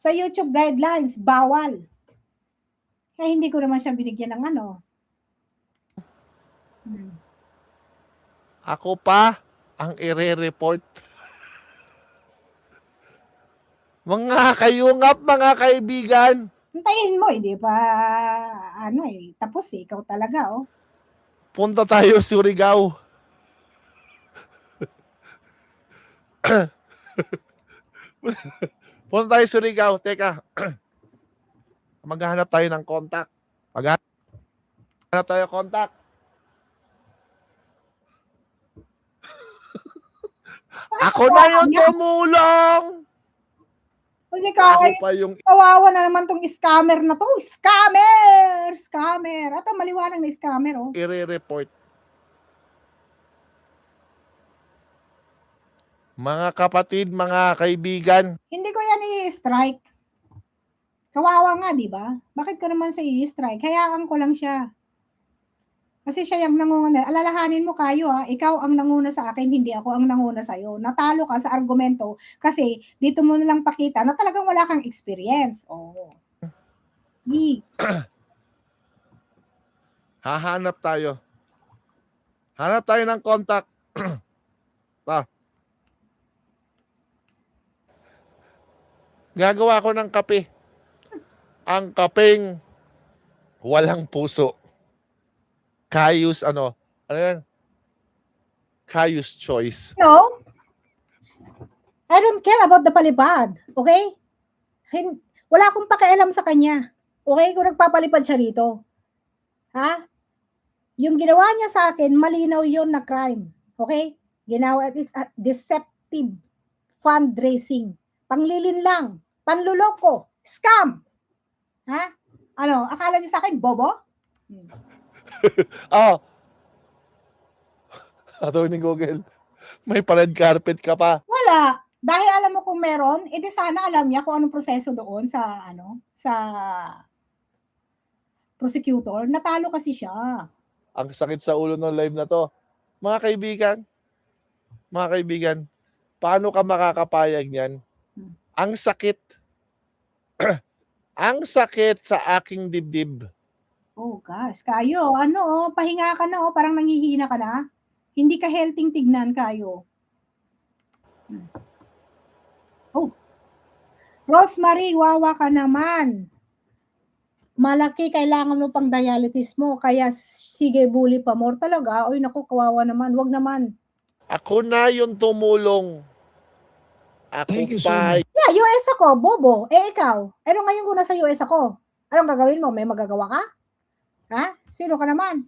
Sa YouTube guidelines, bawal. Kaya hindi ko naman siya binigyan ng ano. Ako pa ang ire-report. Mga kayungap, mga kaibigan. Hintayin mo, hindi pa, tapos ikaw talaga, oh. Punta tayo Surigao. Punta tayo Surigao. Teka. Maghahanap tayo ng contact. Maghahanap tayo ng contact. Ako na yung tumulong. Kasi kaya, Ako pa yung kawawa na naman tong scammer na to. Scammer! Scammer! At maliwanag na scammer, oh. i-report. Mga kapatid, mga kaibigan, Hindi ko yan i-strike. Kawawa nga, di ba? Bakit ko naman sa i-strike? Hayaan ko lang siya. Kasi siya yung nanguna. Alalahanin mo kayo, ha? Ikaw ang nanguna sa akin, hindi ako ang nanguna sa'yo. Natalo ka sa argumento kasi dito mo nalang pakita na talagang wala kang experience. Oh. hahanap tayo. Hanap tayo ng contact. Gagawa ko ng kape. Ang kapeng walang puso. Kayus, ano yan? Kayus choice. No? I don't care about the palipad. Okay? Wala akong pakialam sa kanya. Okay? Kung nagpapalipad siya rito. Ha? Yung ginawa niya sa akin, malinaw yun na crime. Okay? Ginawa, deceptive fundraising. Panglilin lang. Panluloko. Scam. Ha? Ano? Akala niyo sa akin, bobo? Attorney Google, may red carpet ka pa. Wala. Dahil alam mo kung meron, edi sana alam niya kung anong proseso doon sa prosecutor. Natalo kasi siya. Ang sakit sa ulo ng live na to. Mga kaibigan, paano ka makakapayag niyan? Ang sakit. Ang sakit sa aking dibdib. Oh gosh, kayo, pahinga ka na, parang nanghihina ka na. Hindi ka healthy tignan, kayo. Oh. Rosemary, wawa ka naman. Malaki kailangan mo pang dialysis mo, kaya sige, bully pa more talaga. Oy, naku, kawawa naman. Wag naman. Ako na yung tumulong. Ako Thank you so pa. much. Yeah, US ako, bobo. Ikaw? Ano ngayon kung nasa US ako? Anong gagawin mo? May magagawa ka? Ha? Sino ka naman?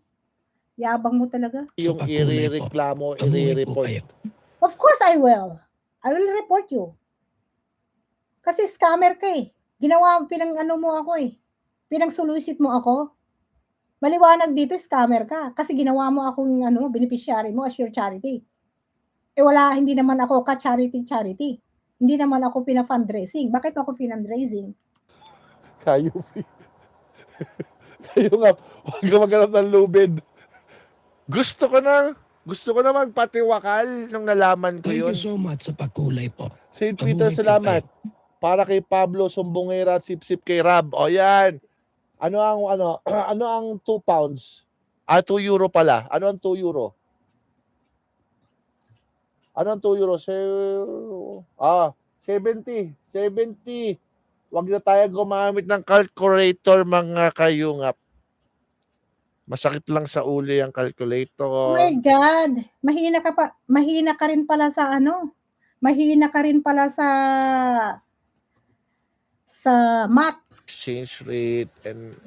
Yabang mo talaga. Yung Sa pagkulay po. irereklamo, Mabuhay po i-report. kayo. Of course I will. I will report you. Kasi scammer ka eh. Mo ako eh. Pinang-solicit mo ako. Maliwanag dito, scammer ka. Kasi ginawa mo akong beneficiary mo as your charity. Hindi naman ako ka-charity. Hindi naman ako pina-fundraising. Bakit ako pina-fundraising? Kayo nga, huwag ka maghanap ng lubid. Gusto ko na magpatiwakal nung nalaman ko Thank yun. you so much sa pagkulay po. St. Peter, Mabuhay po salamat. Para kay Pablo Sumbongera at Sip-Sip kay Rab. O yan. Ano ang 2 pounds? 2 euro pala. Ano ang 2 euro? Ano ang 2 euro? 70. Huwag na tayo gumamit ng calculator, mga kayungap. Masakit lang sa uli ang Oh calculator. my God. Mahina ka rin pala sa Mahina ka rin pala sa math. Exchange rate and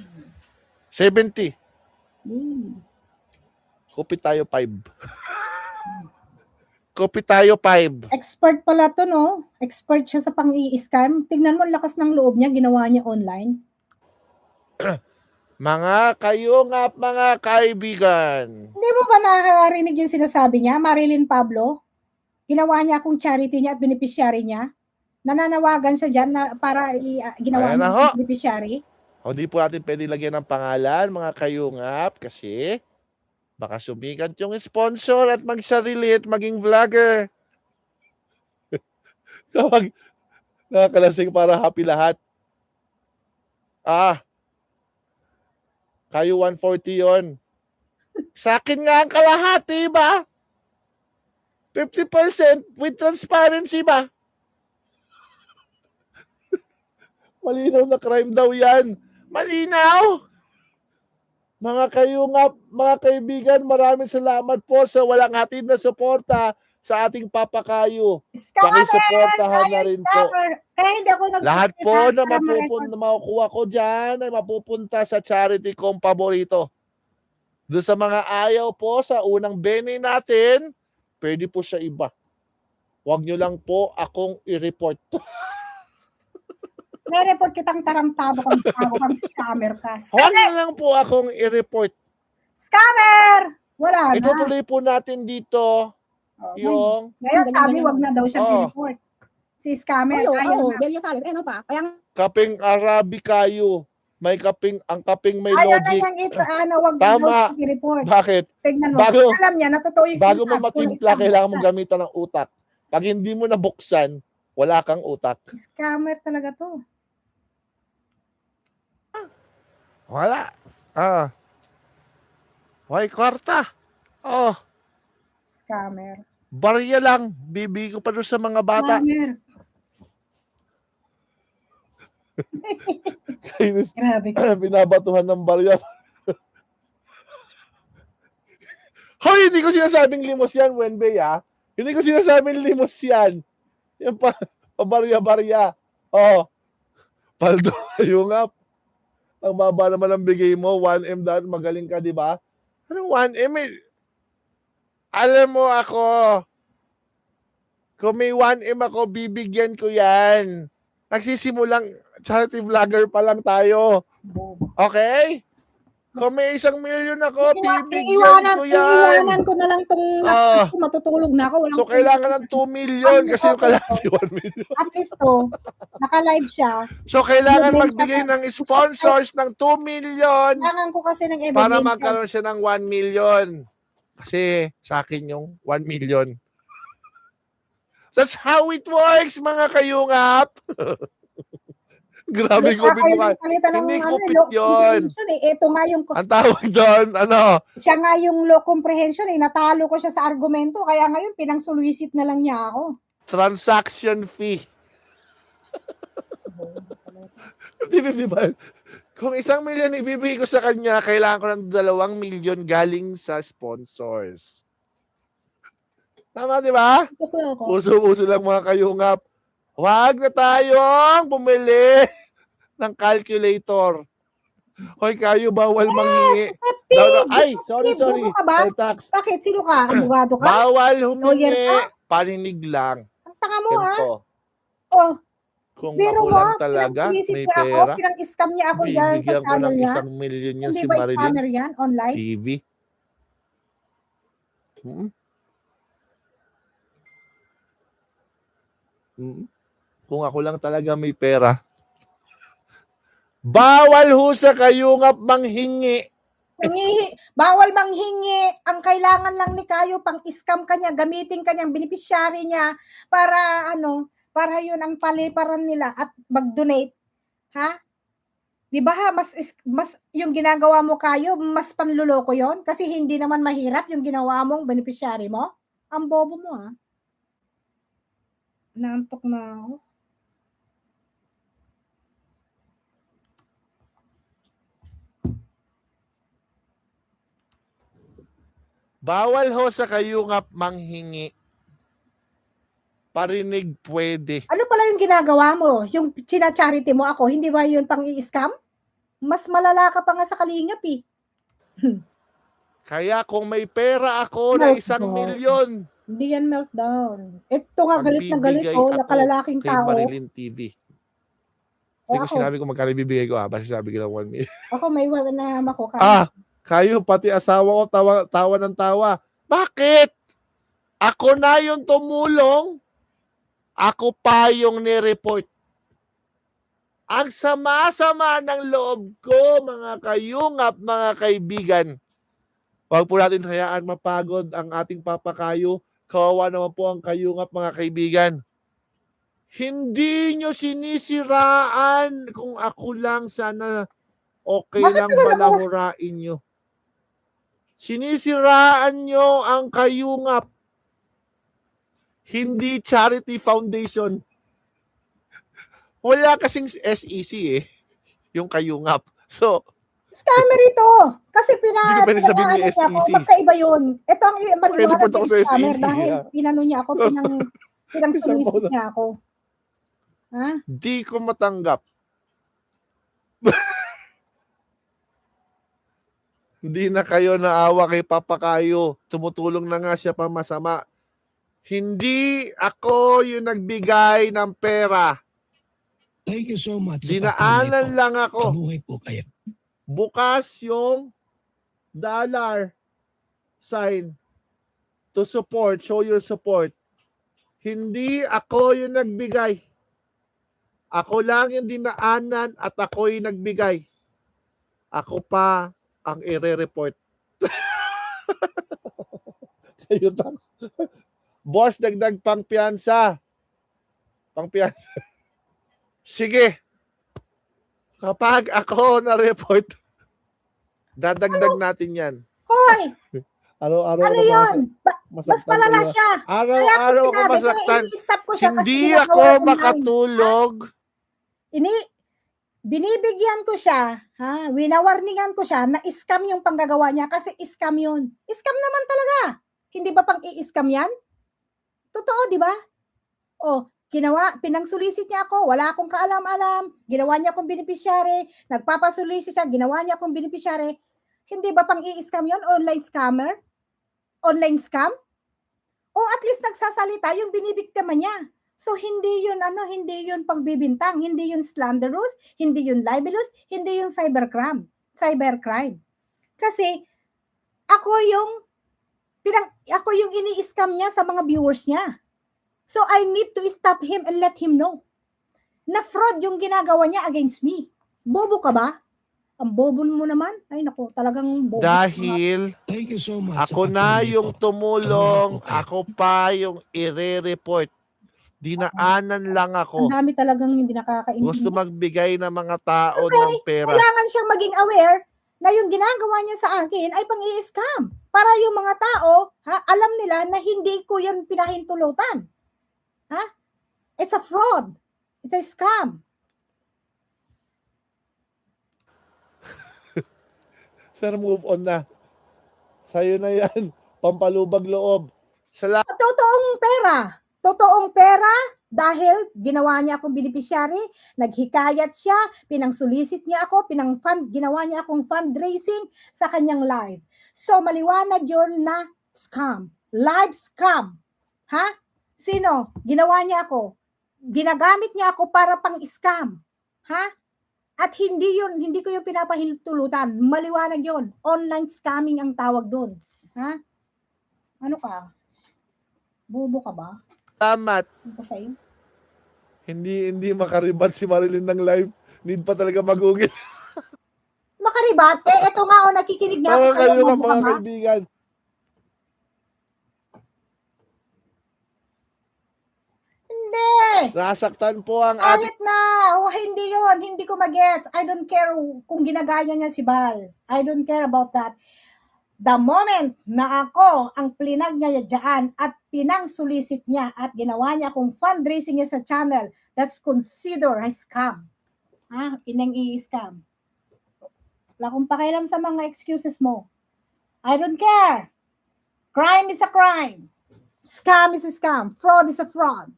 70. Kopi tayo 5. Kopi tayo 5. Expert pala to, no? Expert siya sa pang-i-scam. Tignan mo, ang lakas ng loob niya, ginawa niya online. Mga kayungap, mga kaibigan. Hindi mo ba nakakarinig yung sinasabi niya, Marilyn Pablo? Ginawa niya akong charity niya at beneficiary niya. Nananawagan siya dyan para ginawa Ayan na niya ho. akong beneficiary. Hindi po natin pwede lagyan ng pangalan, mga kayungap, kasi baka sumikat yung sponsor at magsarili at maging vlogger. Kapag nakakalasing para happy lahat. Kayo 140 yon. Sa akin nga ang kalahati ba? 50% with transparency ba? Malinaw na crime daw yan. Malinaw! Mga kayungap, mga kaibigan, maraming salamat po sa walang hatid na suporta sa ating papakayo. Scammer! Pakisuportahan na rin po. Scammer! Kaya hindi ako Lahat po na para mapupunta, makukuha ko dyan ay mapupunta sa charity kong paborito. Doon sa mga ayaw po sa unang bene natin, pwede po siya iba. Huwag nyo lang po akong i-report. May-report kitang tarantado kang scammer ka. Huwag nyo lang po akong i-report. Scammer! Wala na. Itutuloy po natin dito yung Ngayon sabi wag na daw siya Oh. i-report. Si scammer, Oo, ayaw oo, na. Delia Salas. Ano pa? Kaya nga, kaping Arabi kayo. May kaping, ang kaping may Ayaw na logic. niyang ito, wag na Tama. daw siya i-report. Bakit? Tignan mo. Bago- Alam niya, natotoo yung Bago mo sinabi. matimpla, kailangan mong gamitan ng utak. Pag hindi mo nabuksan, wala kang utak. Scammer talaga to. Wala. Hoy, kwarta. Oh, Scammer. barya lang. Bibi ko pa doon sa mga bata. Scammer. Kainis. Grabe. Binabatuhan ng barya. Hoy, hindi ko sinasabing limos yan, Wenbei, ha? Hindi ko sinasabing limos yan. Yung pabarya-barya. Oh, paldo, yung up. Ang baba naman ang bigay mo, 1M dahil magaling ka, di ba? Anong 1M eh? Alam mo ako, kung may 1M ako, bibigyan ko yan. Nagsisimulang charity vlogger pa lang tayo. Okay? Kung may 1 million ako, bibigyan ko yan. iiwanan ko na lang tong Ah. matutulog na ako. Walang So, kailangan ng 2 million kasi yung kalahati 1 million. At least to, naka-live siya. So, kailangan Yung magbigay ng sponsors ng 2 million Kailangan ko kasi ng evidence. para magkaroon siya ng 1 million. Kasi sa akin yung 1 million. That's how it works, mga kayungap. Grabe ko mukha. Hindi kupit yun. Ito nga yung, Ang tawag doon, ano, siya nga yung low comprehension eh. Natalo ko siya sa argumento. Kaya ngayon, pinang-solicit na lang niya ako. transaction fee. 50-50 ba? Kung 1 million ibibigay ko sa kanya, kailangan ko ng 2 million galing sa sponsors. Tama, di ba? Totoo ko. Puso-puso lang mga kayungap. Huwag na tayong bumili ng calculator. Hoy, kayo bawal manghingi. Ay, sorry. Bobo ka ba? Side tax. Bakit? Sino ka? Abogado ka? Bawal Lawyer humingi. ka? Paninig lang. Ang tanga mo ha? Ganito. Oh, Kung pero ako mo, lang talaga, pinang-solicit may niya ako, pera, pinang-scam niya ako dyan sa bibigyan ko channel ng niya. 1 million yan Hindi si ba Marilyn scammer yan online? TV. Hmm? Kung ako lang talaga may pera. Bawal ho sa kayungap manghingi. Bawal manghingi. Ang kailangan lang ni Kayo pang scam kanya, gamitin kanyang beneficiary niya para para yun ang paliparan nila at mag-donate. Ha? 'Di ba ha, mas yung ginagawa mo Kayo, mas panluloko 'yon kasi hindi naman mahirap yung ginawa mong beneficiary mo. Ang bobo mo ha. Naantok na ako. Bawal ho sa kayungap manghingi. Parinig pwede. Ano pala yung ginagawa mo? Yung china-charity mo ako, hindi ba yun pang i-scam? Mas malala ka pa nga sa kalingap eh. Kaya kung may pera ako na 1 Meltdown. million, Hindi yan meltdown. Ito nga galit na galit magbibigay oh, ako nakalalaking kay tao. Marilyn TV. O Hindi ko ako, sinabi kung magkano ibibigay ko basta sinabi ko lang 1 million. ako may wala na ako. Kayo pati asawa ko tawa ng tawa. Bakit? Ako na yung tumulong. Ako pa yung ni-report. Ang sama-sama ng loob ko, mga kayungap, mga kaibigan. Huwag po natin hayaan mapagod ang ating papakayo. Kawawa naman po ang kayungap, mga kaibigan. Hindi nyo sinisiraan. Kung ako lang, sana okay Bakit lang naman ako? balahurain nyo. Sinisiraan nyo ang Kayungap. Hindi Charity Foundation. Wala kasing SEC eh. Yung Kayungap. So, Scammer ito. Kasi Hindi ko pwede sabihin pinaano yung niya ako. SEC. Magkaiba yun. Ito ang maliwanag report ako ng sa scammer SEC, dahil ah. pinano niya ako, pinang-solicit niya ako. Ha? di ko matanggap. Hindi na kayo naawa kay Papa Kayo. Tumutulong na nga siya pa masama. Hindi ako yung nagbigay ng pera. Thank you so much sa Dinaanan pakulay po. lang ako. Mabuhay po kayo. Bukas yung dollar sign to support, show your support. Hindi ako yung nagbigay. Ako lang yung dinaanan at ako yung nagbigay. Ako pa ang ire-report. Kayo, Tax. Boss, dagdag pang piyansa. Pang piyansa. Sige. Kapag ako na-report, dadagdag natin yan. Hoy! Araw-araw Ano ako yun? Mas masaktan palala kayo. siya. Kaya ko Araw-araw ako sinabi ko, masaktan. i-stop ko siya kasi Hindi ginagawa ako ko online. makatulog. Binibigyan ko siya, ha? Winawarningan ko siya na scam yung panggagawa niya kasi scam yun. Scam naman talaga. Hindi ba pang i-scam yan? Totoo, di ba? O, pinang-solicit niya ako, wala akong kaalam-alam, ginawa niya akong beneficiary, nagpapasulicit siya, ginawa niya akong beneficiary. Hindi ba pang i-scam yun? Online scammer? Online scam? O at least nagsasalita yung binibiktima niya. So hindi yun pagbibintang, hindi yun slanderous, hindi yun libelous, hindi yun cybercrime. Kasi ako yung ini-scam niya sa mga viewers niya. So I need to stop him and let him know na fraud yung ginagawa niya against me. Bobo ka ba? Ang bobo mo naman. Ay naku, talagang bobo. Dahil Thank you so much ako sa na pakulay yung po. tumulong, Mabuhay po kayo. ako pa yung ire-report. Dinaanan lang Ang ako. dami talagang hindi Gusto nakakaintindi. magbigay ng mga tao Okay, ng pera. kailangan siyang maging aware na yung ginagawa niya sa akin ay pang-i-scam. Para yung mga tao, alam nila na hindi ko yan pinahintulutan. Ha? It's a fraud. It's a scam. Sir, move on na. Sa'yo na yan. Pampalubag loob. Salamat. Totoong pera dahil ginawa niya akong beneficiary, naghikayat siya, pinang-solicit niya ako, ginawa niya akong fundraising sa kanyang live. So maliwanag yun na scam. Live scam. Ha? Sino? Ginawa niya ako. Ginagamit niya ako para pang-scam. Ha? At hindi ko yung pinapahintulutan. Maliwanag yun. Online scamming ang tawag doon. Ha? Ano ka? Bobo ka ba? Salamat. Ano ko sa'yo? Hindi makaribat si Marilyn ng live. Need pa talaga mag-google. Makaribate, eto nga o nakikinig nga ako Mga sa'yo, kayo bobo ka mga ba? kaibigan. Hindi! Nasaktan po ang ating Kahit na, hindi ko magets. I don't care kung ginagaya niya si Bal. I don't care about that. The moment na ako ang plinag niya dyan at pinang-solicit niya at ginawa niya akong fundraising niya sa channel, that's considered a scam. Pinang-i-scam. Wala akong pakialam sa mga excuses mo. I don't care. Crime is a crime. Scam is a scam. Fraud is a fraud.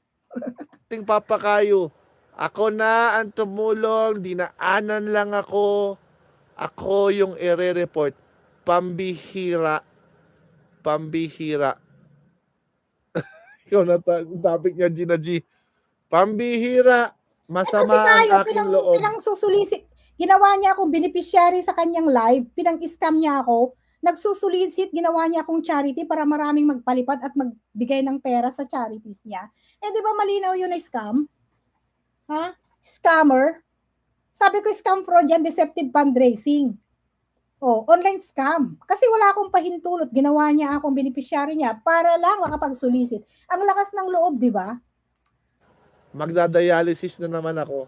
Papa Kayo. Ako na ang tumulong. Dinaanan lang ako. Ako yung ire-report. Pambihira. Ikaw na topic niya, Gina G. Pambihira. Masama Kasi tayo, ang aking loob. pinang-susulisit. Ginawa niya akong beneficiary sa kanyang live. Pinang-scam niya ako. Nagsusulisit, ginawa niya akong charity para maraming magpalipad at magbigay ng pera sa charities niya. Di ba malinaw yun na scam? Ha? Scammer? Sabi ko, scam, fraud yan, deceptive fundraising. Online scam. Kasi wala akong pahintulot. Ginawa niya akong beneficiary niya para lang makapag-solicit. Ang lakas ng loob, di ba? Magdadialysis na naman ako.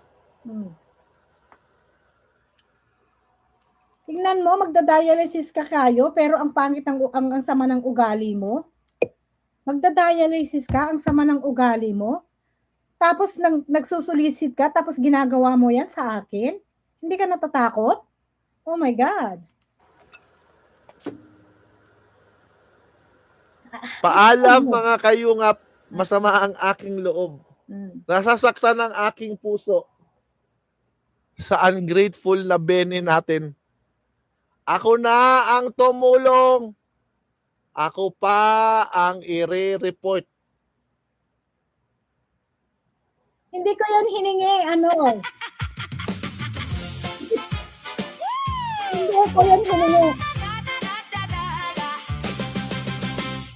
Tingnan mo, magda-dialysis ka kayo, pero ang pangit ang sama ng ugali mo. Magda-dialysis ka, ang sama ng ugali mo. Tapos nagsusulisit ka, tapos ginagawa mo yan sa akin? Hindi ka natatakot? Oh my God. Paalam mga kayungap, masama ang aking loob. Nasasaktan ang aking puso sa ungrateful na bene natin. Ako na ang tumulong. Ako pa ang i-report. Hindi ko yan hiningi, Hindi ko yan hiningi.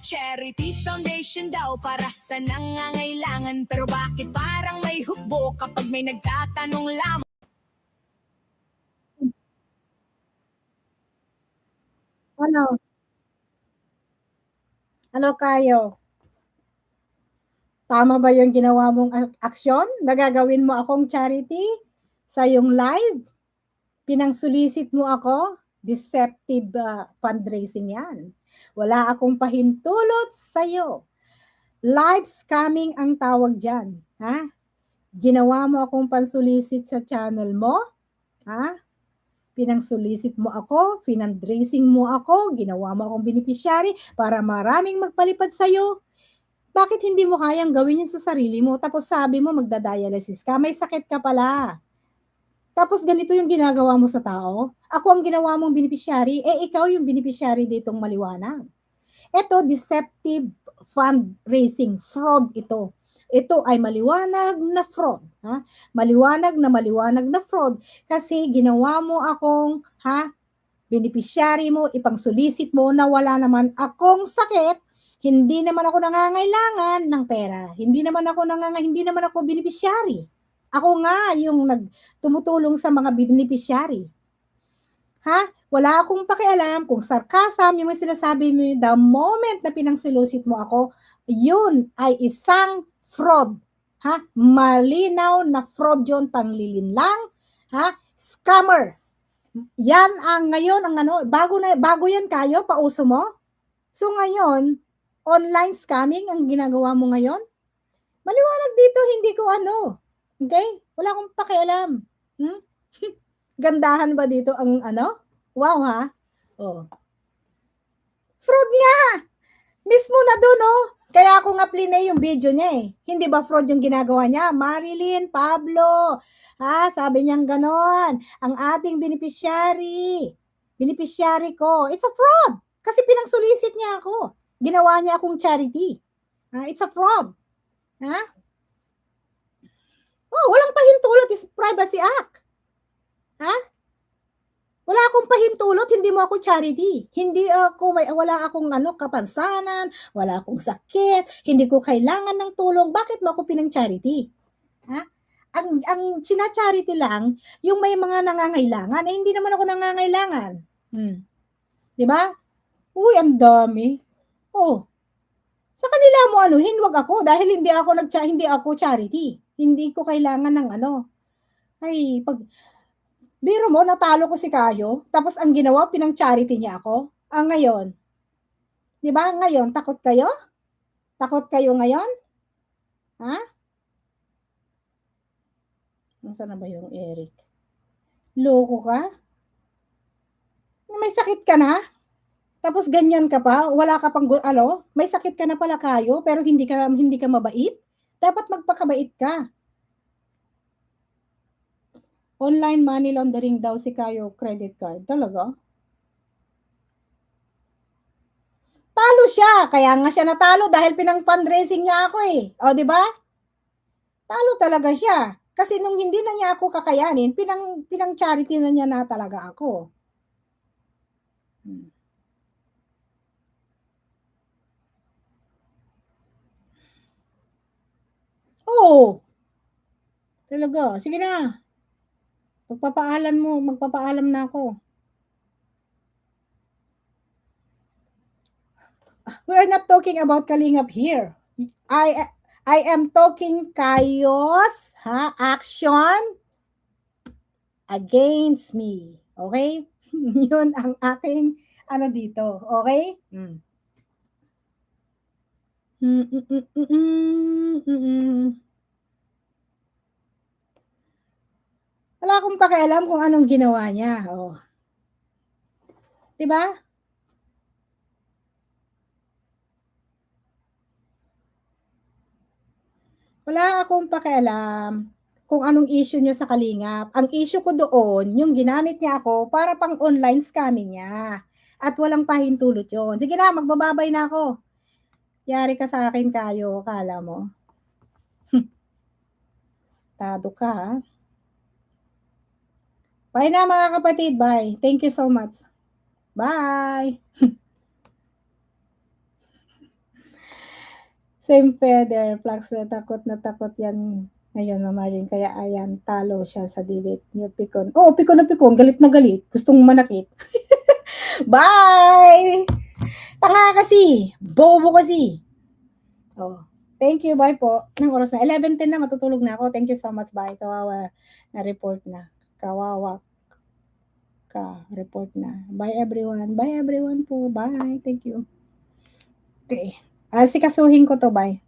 Charity Foundation daw para sa nangangailangan. Pero bakit parang may hukbo kapag may nagtatanong lamang? Ano kayo? Tama ba yung ginawa mong aksyon? Nagagawin mo akong charity sa yung live? Pinangsulisit mo ako? Deceptive fundraising yan. Wala akong pahintulot sa'yo. Live scamming ang tawag dyan. Ha? Ginawa mo akong pansulisit sa channel mo? Ha? Pinangsulisit mo ako, finandraising mo ako, ginawa mo akong beneficiary para maraming magpalipad sa'yo. Bakit hindi mo kayang gawin yun sa sarili mo? Tapos sabi mo magda-dialysis ka, may sakit ka pala. Tapos ganito yung ginagawa mo sa tao? Ako ang ginawa mong beneficiary, ikaw yung beneficiary ditong maliwanag. Ito, deceptive fundraising, fraud ito. Ito ay maliwanag na fraud. Ha? Maliwanag na fraud kasi ginawa mo akong beneficiary mo, ipangsulisit mo na wala naman akong sakit, hindi naman ako nangangailangan ng pera, hindi naman ako beneficiary. Ako nga yung tumutulong sa mga beneficiary. Ha? Wala akong pakialam kung sarcasm yung may sinasabi mo, the moment na pinangsulisit mo ako, yun ay isang fraud. Ha? Malinaw na fraud yun, panglilinlang, scammer. Yan ang ngayon ang bago yan kayo, pauso mo. So ngayon, online scamming ang ginagawa mo ngayon? Maliwanag dito, hindi ko okay? Wala akong pakialam. Gandahan ba dito ang Wow ha? Oh. Fraud nga! Mismo na doon, Kaya ako nga plinay yung video niya eh. Hindi ba fraud yung ginagawa niya? Marilyn, Pablo, sabi niyang ganon. Ang ating beneficiary ko, it's a fraud. Kasi pinangsulisit niya ako. Ginawa niya akong charity. It's a fraud. Walang pahintulot, is Privacy Act. Wala akong pahintulot, hindi mo ako charity. Wala akong kapansanan, wala akong sakit, hindi ko kailangan ng tulong. Bakit mo ako pinang-charity? Ang sina-charity lang, yung may mga nangangailangan, hindi naman ako nangangailangan. Di ba? Uy, ang dami. Sa kanila mo hinwag ako dahil hindi ako charity. Hindi ko kailangan ng biro mo, natalo ko si Kayo, tapos ang ginawa, pinang-charity niya ako. Ngayon, di ba? Ngayon, takot kayo? Takot kayo ngayon? Nasaan na ba yung Eric? Loko ka? May sakit ka na? Tapos ganyan ka pa? Wala ka pang, may sakit ka na pala Kayo, pero hindi ka mabait? Dapat magpakabait ka. Online money laundering daw si Kayo credit card. Talaga? Talo siya. Kaya nga siya natalo dahil pinang-fundraising niya ako eh. O, di ba? Talo talaga siya. Kasi nung hindi na niya ako kakayanin, pinang-charity na niya na talaga ako. Oo. Talaga. Sige na. Magpapaalam na ako. We're not talking about Kalingap here. I am talking chaos, action against me. Okay? Yun ang aking ano dito. Okay? Wala akong pakialam kung anong ginawa niya. Oh. 'Di ba? Wala akong pakialam kung anong issue niya sa Kalingap. Ang issue ko doon, yung ginamit niya ako para pang online scamming niya. At walang pahintulot yun. Sige na, magbababay na ako. Yari ka sa akin, Kayo. Akala mo. Tado ka, ha? Bye na, mga kapatid. Bye. Thank you so much. Bye. Same feather, Flax, takot na takot yan ngayon, Mama Rin. Kaya ayan, talo siya sa debate niyo, Pikon. Oo, Pikon na Pikon, galit na galit. Gustong manakit. Bye! Tanga kasi. Bobo kasi. Oh, thank you, bye po. Nang oras na, 11:10 na, matutulog na ako. Thank you so much, bye. Kawawa na report na. Kawawa ka, report na. Bye everyone. Bye everyone po. Bye. Thank you. Okay. Sikasuhin ko to, bye.